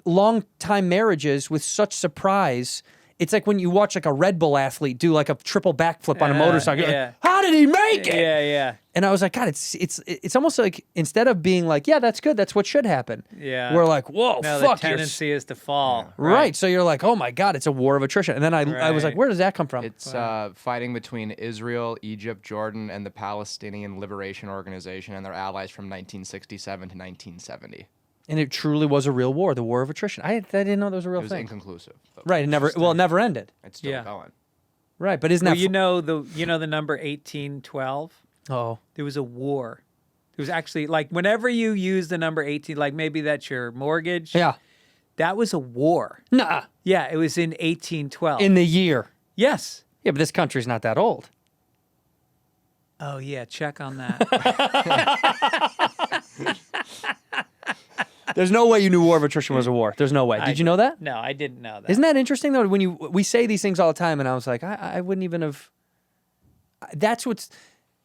long time marriages with such surprise. It's like when you watch like a Red Bull athlete do like a triple backflip on a motorcycle. You're like, how did he make it? Yeah, yeah. And I was like, God, it's almost like instead of being like, yeah, that's good, that's what should happen. Yeah. We're like, whoa, No, fuck. the tendency is to fall. Right. So you're like, oh my God, it's a war of attrition. And then I was like, Right. where does that come from? It's fighting between Israel, Egypt, Jordan, and the Palestinian Liberation Organization and their allies from 1967 to 1970. And it truly was a real war, the war of attrition. I didn't know there was a real It was thing. inconclusive. but Right. It never ended. It's still Yeah. going. Right. But isn't Well, that you know the number 1812? Oh. There was a war. It was actually like whenever you use the number 18, like maybe that's your mortgage. Yeah. That was a war. Nah. Yeah, it was in 1812. In the year. Yes. Yeah, but this country's not that old. Oh yeah, check on that. There's no way you knew war of attrition was a war. There's no way. Did you know that? No, I didn't know that. Isn't that interesting though? When we say these things all the time, and I was like, I wouldn't even have. That's what's.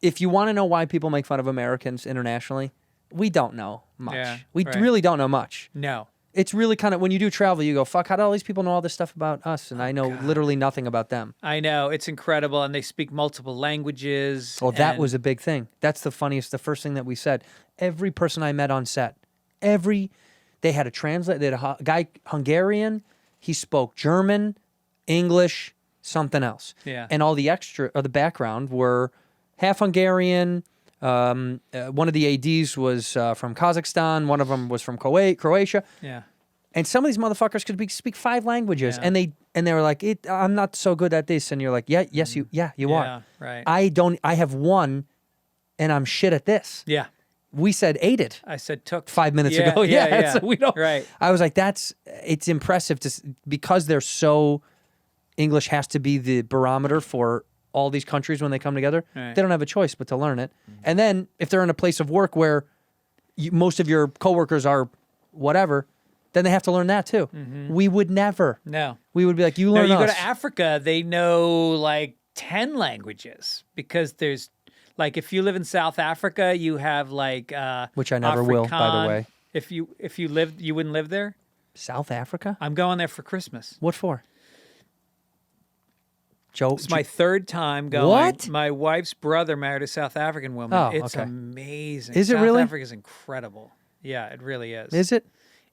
If you want to know why people make fun of Americans internationally, we don't know much. Yeah, we right. really don't know much. No. It's really kind of when you do travel, you go, fuck, how do all these people know all this stuff about us? And I know literally nothing about them. I know, it's incredible, and they speak multiple languages. Oh, that and- was a big thing. That's the funniest, the first thing that we said. Every person I met on set, they had a translator, they had a guy, Hungarian, he spoke German, English, something else. Yeah. And all the extra, or the background were half Hungarian. One of the ADs was from Kazakhstan. One of them was from Croatia. Yeah. And some of these motherfuckers could speak 5 languages, Yeah. and they were like, "I'm not so good at this," and you're like, "Yeah, yes, you are." Yeah, right. I have one, and I'm shit at this. Yeah. We said ate it I said took 5 minutes Yeah, ago. yeah, yeah. So we don't. Right. I was like, it's impressive because they're so. English has to be the barometer for all these countries when they come together. Right. They don't have a choice but to learn it. And then if they're in a place of work where most of your coworkers are whatever, then they have to learn that too. We would never. No. We would be like, you No, learn you us. go to Africa, they know like 10 languages because there's like if you live in South Africa, you have like Which I never will, by the Afrikaan. way. If you lived, you wouldn't live there? South Africa? I'm going there for Christmas. What for? Joe, It's my 3rd time going. What? My wife's brother married a South African woman. Oh, It's okay. amazing. Is it South really? Africa's incredible. Yeah, it really is. is it?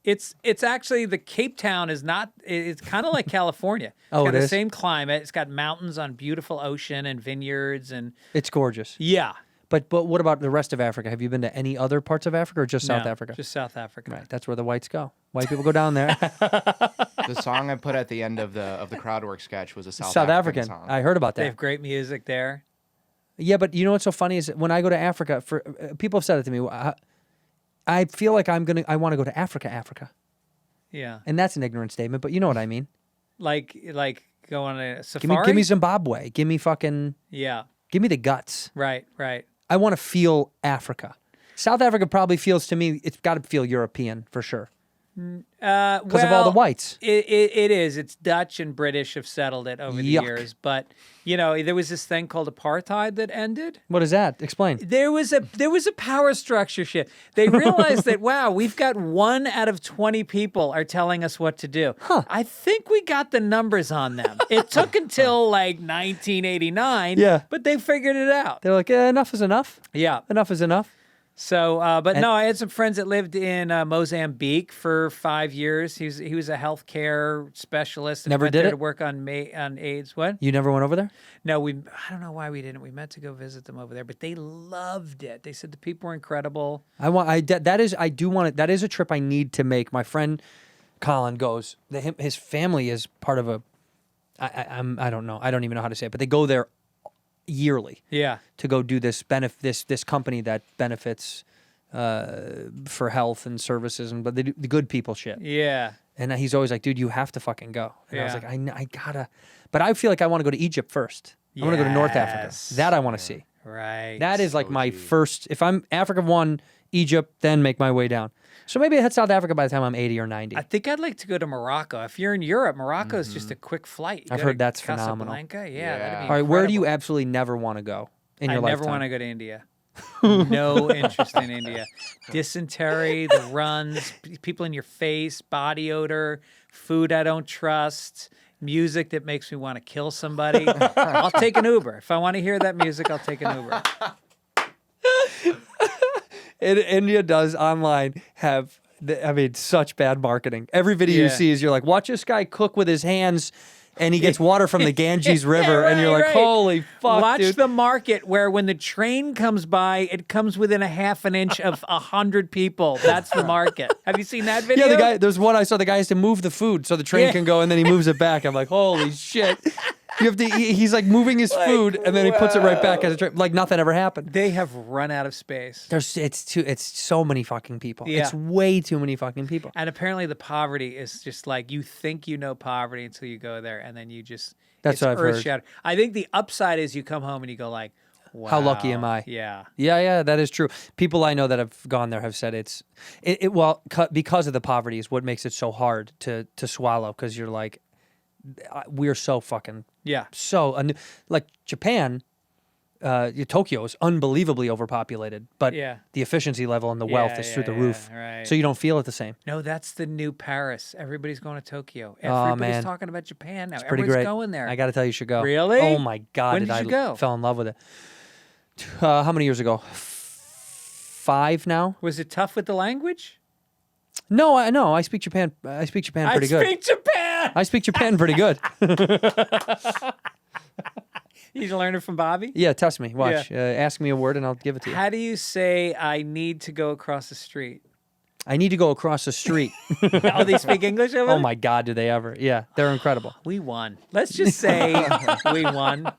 It's actually the Cape Town is not. It's kind of like California. It's Oh, got it the is? same climate. It's got mountains on beautiful ocean and vineyards and It's gorgeous. yeah. But what about the rest of Africa? Have you been to any other parts of Africa or just South No, Africa? Just South Africa. Right. That's where the whites go. White people go down there. The song I put at the end of the crowdwork sketch was a South African. song. I heard about They that. have great music there. Yeah, but you know what's so funny is when I go to Africa, for people have said it to me. I feel like I want to go to Africa, Yeah. and that's an ignorant statement, but you know what I mean. Like go on a safari. Give me Zimbabwe. Give me Yeah. give me the guts. Right. Right. I want to feel Africa. South Africa probably feels to me. It's got to feel European for sure because of all the whites. It is. It's Dutch and British have settled it over the Yuck. years. But you know, there was this thing called apartheid that ended. What is that? Explain. There was a power structure shift. They realized that wow, we've got 1 out of 20 people are telling us what to do. I think we got the numbers on them. It took until like 1989. Yeah. But they figured it out. They're like, enough is enough. Yeah. Enough is enough. So, but no, I had some friends that lived in Mozambique for 5 years. He was a healthcare specialist. And Never went did there it? to work on AIDS. What? You never went over there? No, I don't know why we didn't. We meant to go visit them over there, but they loved it. They said the people were incredible. That is a trip I need to make. My friend Colin goes. His family is part of a. I don't know. I don't even know how to say it, but they go there yearly. Yeah. To go do this this company that benefits for health and services, but they do the good people shit. Yeah. And he's always like, dude, you have to fucking go. And I was Yeah. like, I gotta, but I feel like I want to go to Egypt first. I want to go to North Africa. Yes. That I want to see. Right. That is like my first. If I'm Africa 1, Egypt, then make my way down. So maybe I hit South Africa by the time I'm 80 or 90. I think I'd like to go to Morocco. If you're in Europe, Morocco is just a quick flight. You I've go heard to that's phenomenal. Casablanca. Yeah, that'd be All right, where do you incredible. absolutely never want to go in your I lifetime? never want to go to India. No interest in India. Dysentery, the runs, people in your face, body odor, food I don't trust, music that makes me want to kill somebody. I'll take an Uber. If I want to hear that music, I'll take an Uber. India does online have, such bad marketing. Every video you see is you're like, watch this guy cook with his hands, and he gets water from the Ganges River, and you're like, right. holy fuck, Watch dude. the market where when the train comes by, it comes within a half an inch of 100 people. That's the market. Have you seen that video? Yeah, there's one I saw. The guy has to move the food so the train can go, and then he moves it back. I'm like, holy shit. You have to. He's like moving his food, and then he puts it right back as a train, like nothing ever happened. They have run out of space. It's so many fucking people. Yeah. It's way too many fucking people. And apparently the poverty is just like, you think you know poverty until you go there, and then you just, That's it's what I've heard. earth-shattering. I think the upside is you come home and you go like, wow. How lucky am I? Yeah. Yeah, that is true. People I know that have gone there have said because of the poverty is what makes it so hard to swallow, because you're like, we're so fucking Yeah. like Japan, Tokyo is unbelievably overpopulated, but Yeah. the efficiency level and the wealth is through the roof, right. so you don't feel it the same. No, that's the new Paris. Everybody's going to Tokyo. Oh, Everybody's man. talking about Japan now. It's pretty Everyone's great. going there. I got to tell you, you should go. Really? Oh my god, When did you go? fell in love with it. How many years ago? 5 now. Was it tough with the language? No, I speak Japan. I speak Japan pretty good. I speak Japan. I speak Japan pretty good. You learn it from Bobby? Yeah, test me. Watch. Ask me a word and I'll give it to you. How do you say I need to go across the street? I need to go across the street. Oh, they speak English over Oh there? my God, do they ever? Yeah, they're incredible. We won. Let's just say we won.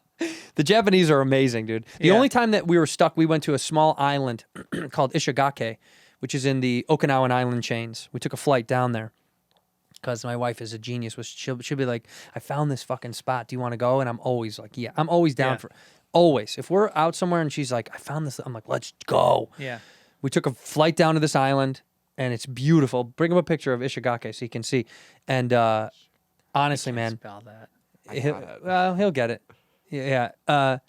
The Japanese are amazing, dude. The Yeah. only time that we were stuck, we went to a small island called Ishigake, which is in the Okinawan island chains. We took a flight down there because my wife is a genius. She'll be like, I found this fucking spot. Do you want to go? And I'm always like, yeah. I'm always down Yeah. for always. If we're out somewhere and she's like, I found this, I'm like, let's go. Yeah. We took a flight down to this island, and it's beautiful. Bring up a picture of Ishigake so you can see. And honestly, man, Spell that. he'll get it. Yeah. You're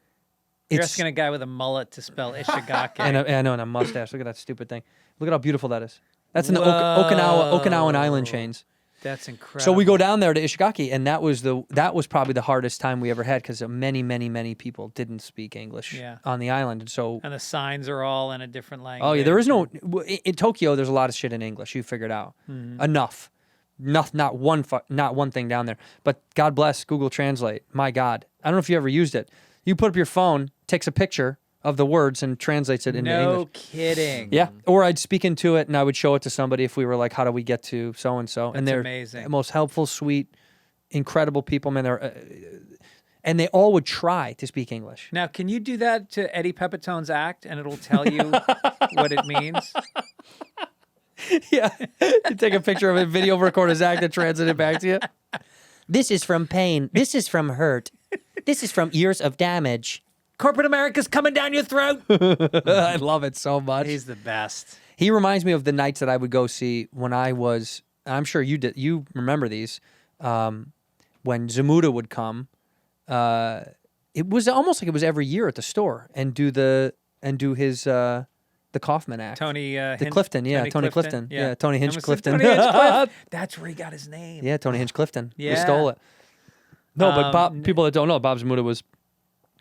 It's asking a guy with a mullet to spell Ishigake. and a mustache. Look at that stupid thing. Look at how beautiful that is. That's in the Whoa. Okinawan island chains. That's incredible. So we go down there to Ishigaki, and that was probably the hardest time we ever had because many people didn't speak English on the island, and so. And the signs are all in a different language. Oh yeah, there is no in Tokyo. There's a lot of shit in English. You figured out enough. Not one thing down there. But God bless Google Translate. My God, I don't know if you ever used it. You put up your phone, takes a picture of the words, and translates it into English. No kidding. Yeah, or I'd speak into it and I would show it to somebody if we were like, "How do we get to so and so?" And That's they're amazing. the most helpful, sweet, incredible people. Man, and they all would try to speak English. Now, can you do that to Eddie Pepitone's act, and it'll tell you what it means? Yeah, you take a picture of it, video record his act, and translate it back to you. This is from pain. This is from hurt. This is from years of damage. Corporate America's coming down your throat. I love it so much. He's the best. He reminds me of the nights that I would go see when I was. I'm sure you did. You remember these when Zamuda would come. It was almost like it was every year at the store and do his the Kaufman act. Tony Clifton, yeah, Tony Clifton. Yeah, Tony Hinch Clifton. Tony Hinch Clifton. That's where he got his name. Yeah, Tony Hinch Clifton. We Yeah. stole it. No, but Bob. People that don't know, Bob Zamuda was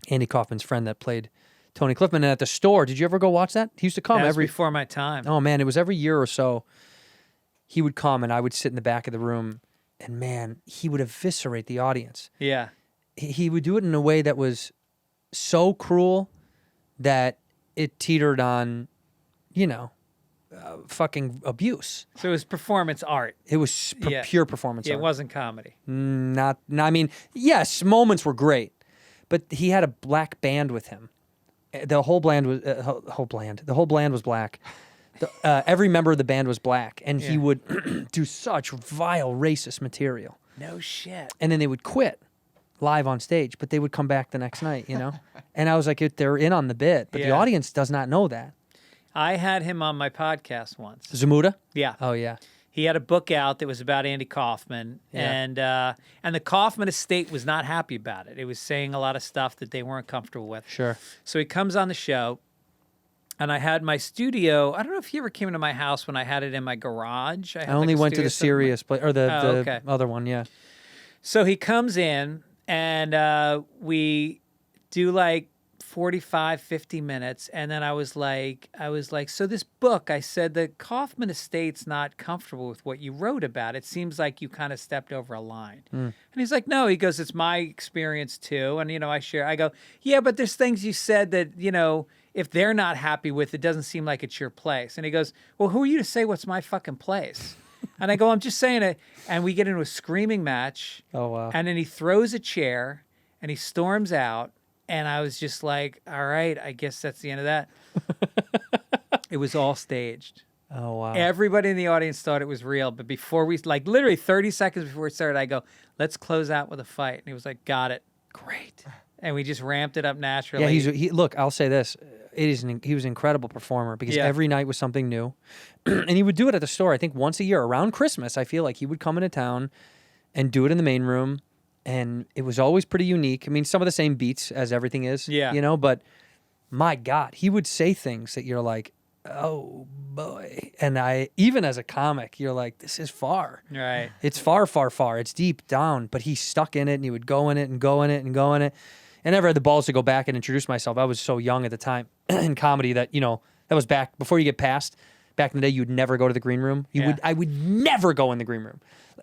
Andy Kaufman's friend that played Tony Clifton. And at the store, did you ever go watch that? He used to come That was every. before my time. Oh man, it was every year or so. He would come and I would sit in the back of the room, and man, he would eviscerate the audience. Yeah. He would do it in a way that was so cruel that it teetered on, fucking abuse. So it was performance art. It was pure performance Yeah, art. it wasn't comedy. I mean, yes, moments were great, but he had a black band with him. The whole band was black. Every member of the band was black, and he would do such vile racist material. No shit. And then they would quit live on stage, but they would come back the next night, And I was like, they're in on the bit, but the audience does not know that. I had him on my podcast once. Zamuda? Yeah. Oh, yeah. He had a book out that was about Andy Kaufman, and the Kaufman estate was not happy about it. It was saying a lot of stuff that they weren't comfortable with. Sure. So he comes on the show, and I had my studio. I don't know if he ever came into my house when I had it in my garage. I only went to the Sirius place, or the okay. other one, yeah. So he comes in, and we do like 45, 50 minutes. And then I was like, so this book, I said, the Kaufman estate's not comfortable with what you wrote about. It seems like you kind of stepped over a line. And he's like, no, he goes, it's my experience too. And, I go, yeah, but there's things you said that, if they're not happy with it, doesn't seem like it's your place. And he goes, well, who are you to say what's my fucking place? And I go, I'm just saying it. And we get into a screaming match. Oh, wow. And then he throws a chair and he storms out. And I was just like, all right, I guess that's the end of that. It was all staged. Oh, wow. Everybody in the audience thought it was real. But before we, like literally 30 seconds before it started, I go, let's close out with a fight. And he was like, got it. Great. And we just ramped it up naturally. Yeah, look, I'll say this. He was an incredible performer because every night was something new. And he would do it at the store, I think once a year. Around Christmas, I feel like he would come into town and do it in the main room. And it was always pretty unique. I mean, some of the same beats as everything is, but my God, he would say things that you're like, oh boy. And even as a comic, you're like, this is far. Right. It's far, far, far. It's deep down, but he's stuck in it and he would go in it and go in it and go in it. I never had the balls to go back and introduce myself. I was so young at the time in comedy that, that was back before you get past. Back in the day, you'd never go to the green room. I would never go in the green room.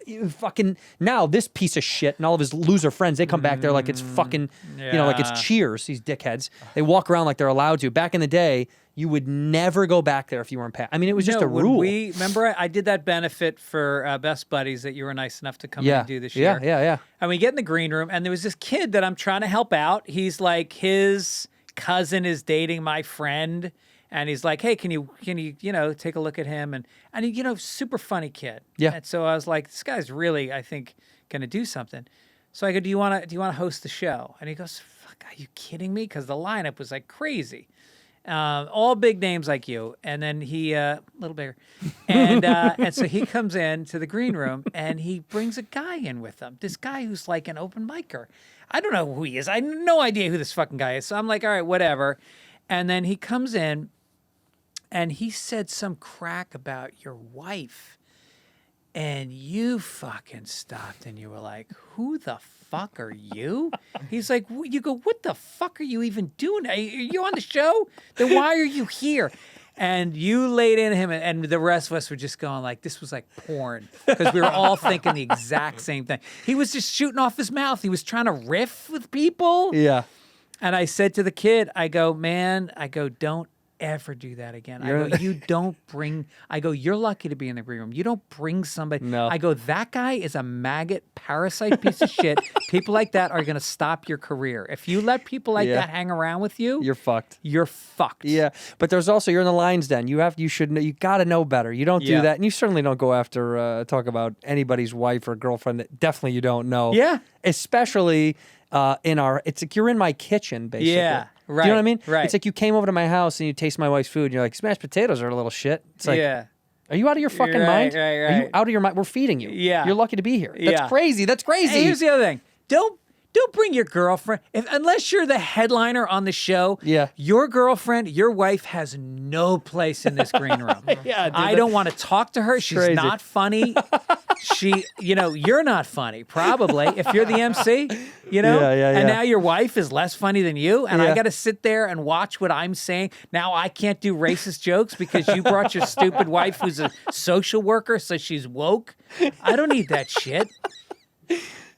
You fucking now this piece of shit and all of his loser friends, they come back there like it's fucking, like it's Cheers. These dickheads. They walk around like they're allowed to. Back in the day, you would never go back there if you weren't. I mean, it was just a rule. Remember, I did that benefit for Best Buddies that you were nice enough to come in and do this year. Yeah. And we get in the green room, and there was this kid that I'm trying to help out. He's like, his cousin is dating my friend. And he's like, hey, can you take a look at him? And he, super funny kid. Yeah. And so I was like, this guy's really, I think, gonna do something. So I go, do you wanna host the show? And he goes, fuck, are you kidding me? Because the lineup was like crazy. All big names like you. And then he, a little bigger. And so he comes in to the green room and he brings a guy in with him. This guy who's like an open micer. I don't know who he is. I have no idea who this fucking guy is. So I'm like, all right, whatever. And then he comes in. And he said some crack about your wife. And you fucking stopped and you were like, who the fuck are you? He's like, you go, what the fuck are you even doing? Are you on the show? Then why are you here? And you laid into him, and the rest of us were just going like, this was like porn. Because we were all thinking the exact same thing. He was just shooting off his mouth. He was trying to riff with people. Yeah. And I said to the kid, don't ever do that again. You're lucky to be in the green room. You don't bring somebody. No. I go, that guy is a maggot, parasite piece of shit. People like that are going to stop your career. If you let people like that hang around with you, you're fucked. You're fucked. Yeah. But there's also, you're in the lion's den. You got to know better. You don't do that. And you certainly don't go after, talk about anybody's wife or girlfriend that definitely you don't know. Yeah. Especially it's like you're in my kitchen, basically. Yeah. Right. Do you know what I mean? Right. It's like you came over to my house and you taste my wife's food and you're like, smashed potatoes are a little shit. It's like, are you out of your fucking mind? Right. Are you out of your mind? We're feeding you. Yeah. You're lucky to be here. That's Yeah. crazy. That's crazy. Hey, here's the other thing. don't bring your girlfriend. Unless you're the headliner on the show, Yeah. your girlfriend, your wife has no place in this green room. Yeah, dude, I don't want to talk to her. She's crazy. not funny. You're not funny, probably, if you're the MC, Yeah. And now your wife is less funny than you, and Yeah. I got to sit there and watch what I'm saying. Now I can't do racist jokes because you brought your stupid wife who's a social worker, so she's woke. I don't need that shit.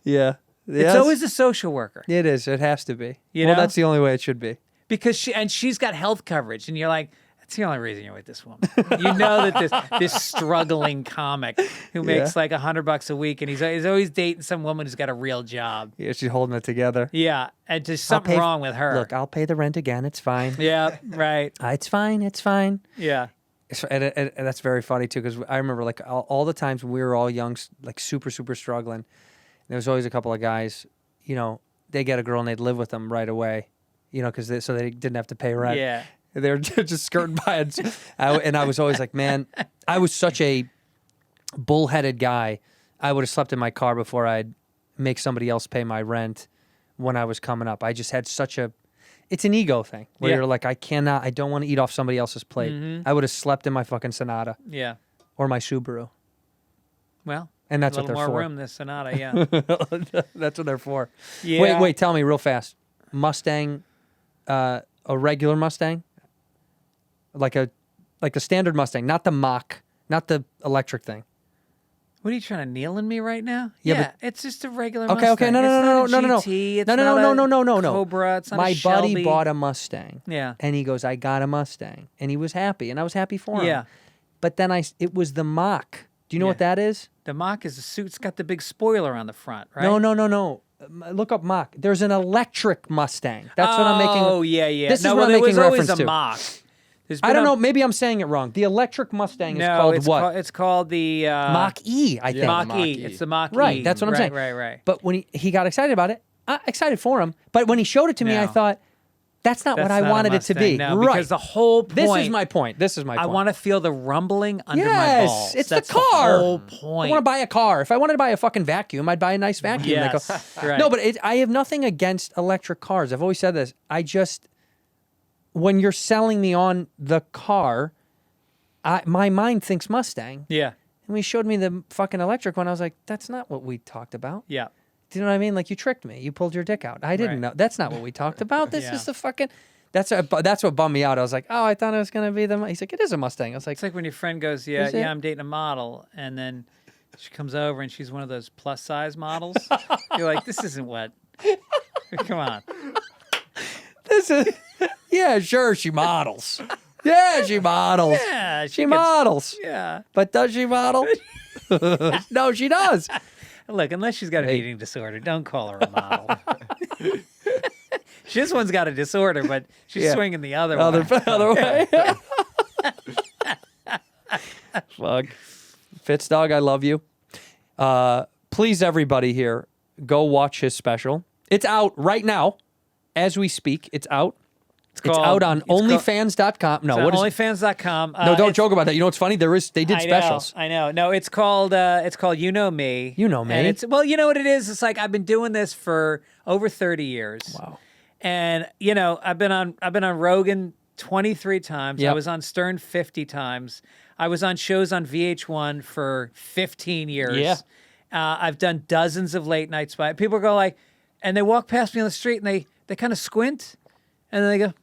Yeah. It's always a social worker. It is. It has to be. You well, know? that's the only way it should be. Because she's got health coverage, and you're like, that's the only reason you're with this woman. You know that this struggling comic who makes like $100 a week, and he's always dating some woman who's got a real job. Yeah, she's holding it together. Yeah, and there's something wrong with her. Look, I'll pay the rent again. It's fine. Yeah, right. It's fine. It's fine. Yeah. And that's very funny too, because I remember like all the times when we were all young, like super struggling. There was always a couple of guys, they get a girl and they'd live with them right away, because so they didn't have to pay rent. Yeah. They were just skirting by it. And I was always like, man, I was such a bullheaded guy. I would have slept in my car before I'd make somebody else pay my rent when I was coming up. I just had it's an ego thing where you're like, I don't want to eat off somebody else's plate. Mm-hmm. I would have slept in my fucking Sonata Yeah. or my Subaru. Well, And that's a what little they're more for. room, this Sonata, yeah. That's what they're for. Yeah. Wait, tell me real fast. Mustang, a regular Mustang? Like a standard Mustang, not the Mach, not the electric thing. What are you trying to kneel in me right now? Yeah, but- it's just a regular Okay, Mustang. no. It's not a GT, it's not a Cobra, it's not My a Shelby. buddy bought a Mustang. Yeah. And he goes, I got a Mustang. And he was happy, and I was happy for him. Yeah. But then it was the Mach. Do you know what that is? The Mach is a suit. It's got the big spoiler on the front, right? No. Look up Mach. There's an electric Mustang. That's what I'm making. Oh, yeah. This is no, what I'm there making was always reference a to. Mach. I don't know. Maybe I'm saying it wrong. The electric Mustang is called it's what? It's called the Mach-E, I think. Mach-E. Mach-E. It's the Mach-E. Right, that's what I'm saying. Right. But when he got excited about it, excited for him. But when he showed it to me, I No. thought, that's not what I That's not a wanted it to be. Mustang, no, right. because the whole point. This is my point. I want to feel the rumbling under my Yes, balls. it's That's the car. whole I point. want to buy a car. If I wanted to buy a fucking vacuum, I'd buy a nice vacuum. Yes, right. No, but I have nothing against electric cars. I've always said this. When you're selling me on the car, my mind thinks Mustang. Yeah. And when he showed me the fucking electric one, I was like, that's not what we talked about. Yeah. Do you know what I mean? Like, you tricked me. You pulled your dick out. I didn't know. That's not what we talked about. This Yeah. is the fucking... That's what bummed me out. I was like, oh, I thought it was going to be the... He's like, it is a Mustang. I was like... It's like when your friend goes, Is it? I'm dating a model, and then she comes over and she's one of those plus size models. You're like, this isn't what. Come on. This is... Yeah, sure, she models. Yeah, she models. Yeah, She models. Yeah. But does she model? No, she does. Look, unless she's got an eating disorder, don't call her a model. This one's got a disorder, but she's Yeah. swinging the other Other way. Fuck. Fitzdog, I love you. Please, everybody here, go watch his special. It's out right now as we speak. It's out. It's out on OnlyFans.com. No, what is it? OnlyFans.com. No, don't joke about that. You know what's funny? They did specials. I know. No, it's called You Know Me. You Know Me. And you know what it is? It's like I've been doing this for over 30 years. Wow. And I've been on Rogan 23 times. Yep. I was on Stern 50 times. I was on shows on VH1 for 15 years. Yeah. I've done dozens of late night spots. People go like, and they walk past me on the street and they kind of squint, and then they go,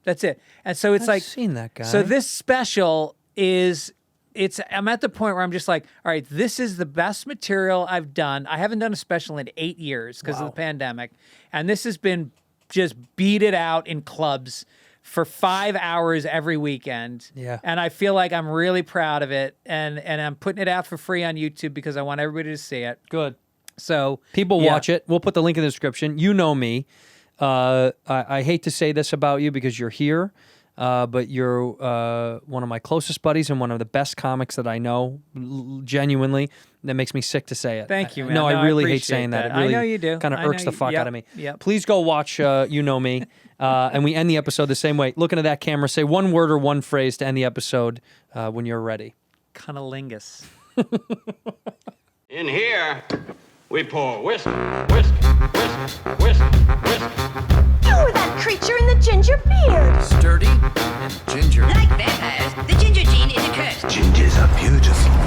that's it. And so it's I've seen that guy. So this special I'm at the point where I'm just like, all right, this is the best material I've done. I haven't done a special in 8 years because of the pandemic. And this has been just beat it out in clubs for 5 hours every weekend. Yeah. And I feel like I'm really proud of it. And I'm putting it out for free on YouTube because I want everybody to see it. Good. So People watch it. We'll put the link in the description. You know me. I hate to say this about you because you're here, but you're one of my closest buddies and one of the best comics that I know, genuinely. That makes me sick to say it. Thank you, man. No, No, I I really hate appreciate saying that. that. It really I know you do. Kind of I irks know the fuck you- out of me. yep. Please go watch You Know Me. And we end the episode the same way. Look into that camera. Say one word or one phrase to end the episode when you're ready. Cunnilingus. In here, we pour whisk, whisk, whisk. whisk, whisk. You were that creature in the ginger beard. Sturdy and ginger. Like vampires, the ginger gene is a curse. Gingers are beautiful.